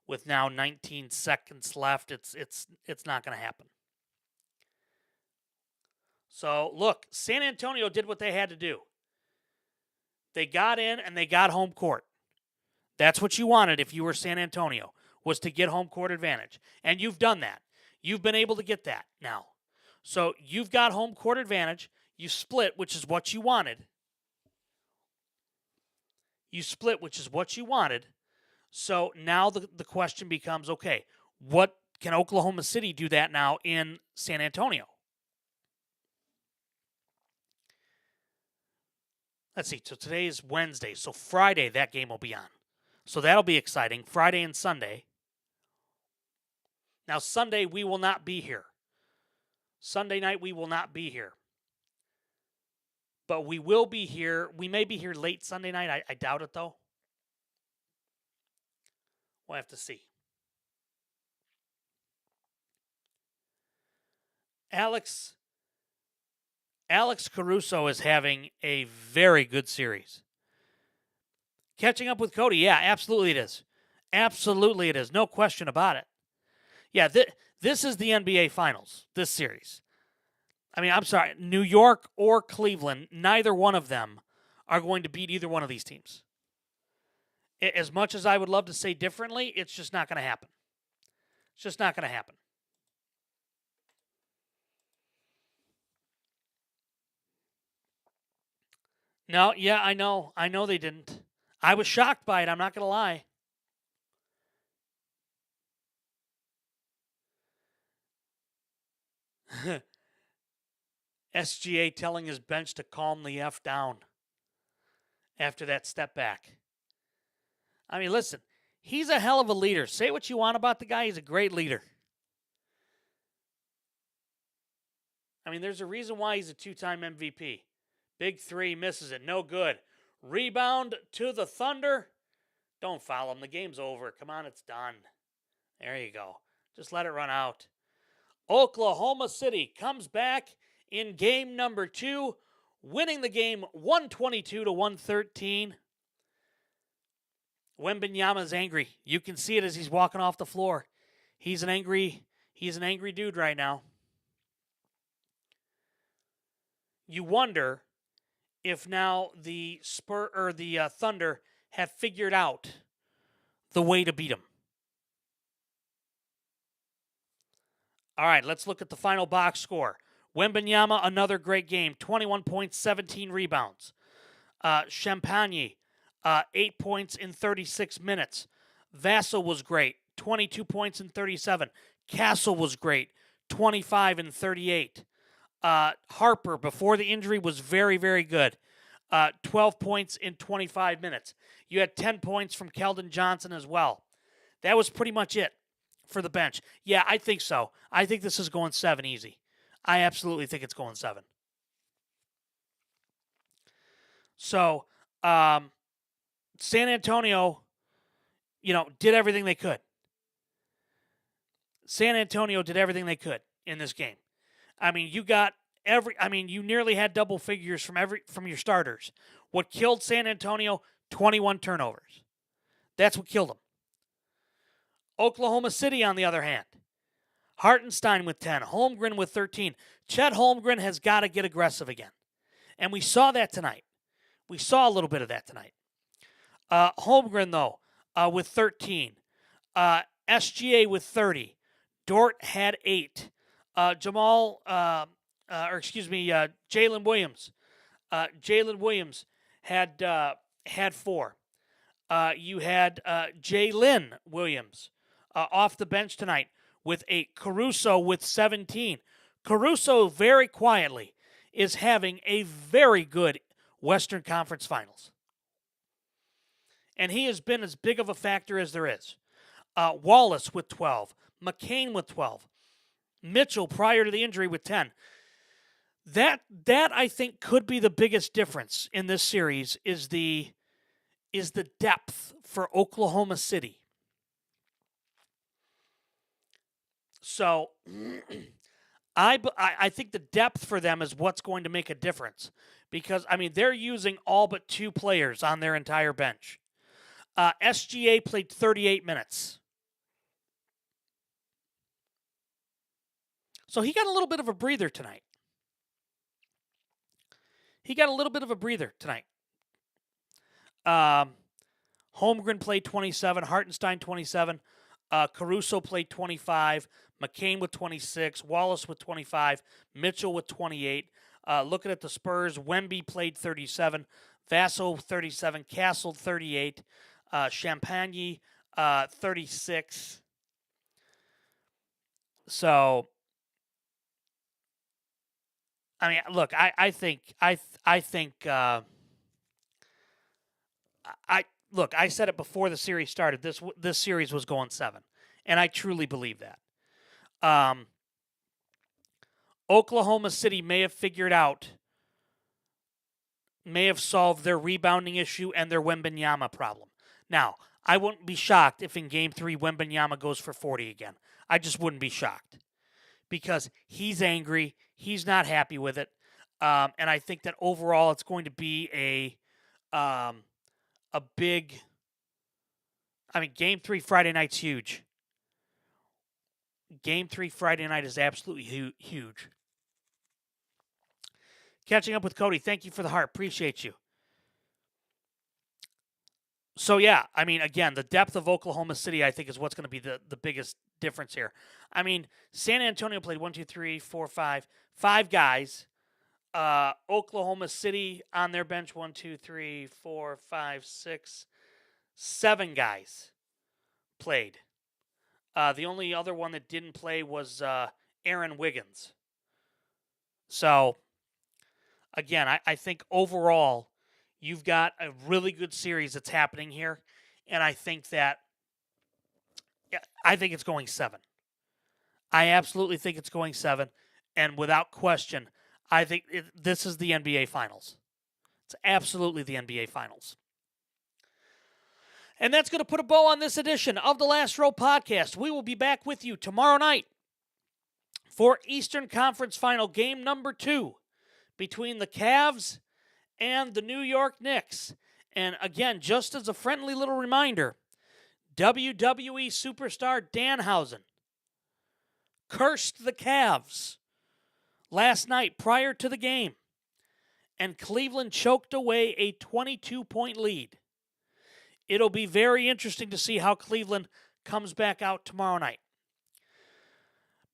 with now 19 seconds left, it's not going to happen. So, look, San Antonio did what they had to do. They got in and they got home court. That's what you wanted if you were San Antonio, was to get home court advantage. And you've done that. You've been able to get that now. So you've got home court advantage. You split, which is what you wanted. So now the question becomes, okay, what can Oklahoma City do that now in San Antonio? Let's see. So today is Wednesday. So Friday, that game will be on. So that'll be exciting. Friday and Sunday. Now, Sunday, we will not be here. Sunday night, we will not be here. But we will be here. We may be here late Sunday night. I doubt it, though. We'll have to see. Alex Caruso is having a very good series. Catching up with Cody, yeah, absolutely it is. Absolutely it is. No question about it. Yeah, this is the NBA Finals, this series. I mean, I'm sorry, New York or Cleveland, neither one of them are going to beat either one of these teams. As much as I would love to say differently, it's just not going to happen. It's just not going to happen. No, yeah, I know. I know they didn't. I was shocked by it. I'm not going to lie. SGA telling his bench to calm the F down after that step back. I mean, listen, he's a hell of a leader. Say what you want about the guy. He's a great leader. I mean, there's a reason why he's a two-time MVP. Big three, misses it. No good. Rebound to the Thunder. Don't foul him. The game's over. Come on, it's done. There you go. Just let it run out. Oklahoma City comes back in game number 2, winning the game 122-113. Wembanyama's angry. You can see it as he's walking off the floor. He's an angry dude right now. You wonder if now the Thunder have figured out the way to beat him. All right, let's look at the final box score. Wembanyama, another great game, 21 points, 17 rebounds. Champagne, 8 points in 36 minutes. Vassell was great, 22 points in 37. Castle was great, 25 and 38. Harper, before the injury, was very, very good. 12 points in 25 minutes. You had 10 points from Keldon Johnson as well. That was pretty much it for the bench. Yeah, I think so. I think this is going 7 easy. I absolutely think it's going 7. So, San Antonio, did everything they could. San Antonio did everything they could in this game. I mean, you nearly had double figures from your starters. What killed San Antonio? 21 turnovers. That's what killed them. Oklahoma City, on the other hand, Hartenstein with 10, Holmgren with 13. Chet Holmgren has got to get aggressive again. And we saw that tonight. We saw a little bit of that tonight. Holmgren, though, with 13. SGA with 30. Dort had 8. Jalen Williams. Jalen Williams had 4. You had Jalen Williams off the bench tonight with 8. Caruso with 17. Caruso, very quietly, is having a very good Western Conference Finals. And he has been as big of a factor as there is. Wallace with 12. McCain with 12. Mitchell, prior to the injury, with 10. That I think could be the biggest difference in this series is the depth for Oklahoma City. So I think the depth for them is what's going to make a difference because, they're using all but 2 players on their entire bench. SGA played 38 minutes. So he got a little bit of a breather tonight. Holmgren played 27, Hartenstein 27, Caruso played 25, McCain with 26, Wallace with 25, Mitchell with 28. Looking at the Spurs, Wemby played 37, Vaso 37, Castle 38, Champagne 36. So, I mean, look, I think look, I said it before the series started. This series was going 7, and I truly believe that. Oklahoma City may have solved their rebounding issue and their Wembanyama problem. Now, I wouldn't be shocked if in Game 3 Wembanyama goes for 40 again. I just wouldn't be shocked because he's angry. He's not happy with it. And I think that overall it's going to be a big... I mean, Game 3 Friday night's huge. Game 3 Friday night is absolutely huge. Catching up with Cody. Thank you for the heart. Appreciate you. So, yeah, I mean, again, the depth of Oklahoma City, I think, is what's going to be the biggest difference here. I mean, San Antonio played 5 guys. Oklahoma City on their bench, 7 guys played. The only other one that didn't play was Aaron Wiggins. So, again, I think overall you've got a really good series that's happening here, and I think it's going 7. I absolutely think it's going 7, and without question, I think this is the NBA Finals. It's absolutely the NBA Finals. And that's going to put a bow on this edition of the Last Row Podcast. We will be back with you tomorrow night for Eastern Conference Final game number 2 between the Cavs and the New York Knicks. And again, just as a friendly little reminder, WWE superstar Danhausen cursed the Cavs last night prior to the game, and Cleveland choked away a 22-point lead. It'll be very interesting to see how Cleveland comes back out tomorrow night.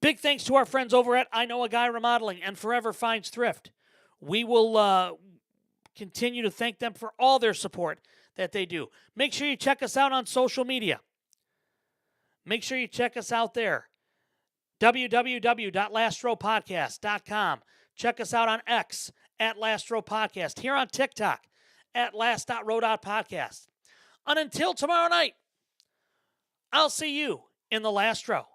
Big thanks to our friends over at I Know a Guy Remodeling and Forever Finds Thrift. We will continue to thank them for all their support that they do. Make sure you check us out on social media. Make sure you check us out there. www.lastrowpodcast.com. Check us out on X at Last Row Podcast. Here on TikTok at last.row.podcast. And until tomorrow night, I'll see you in the last row.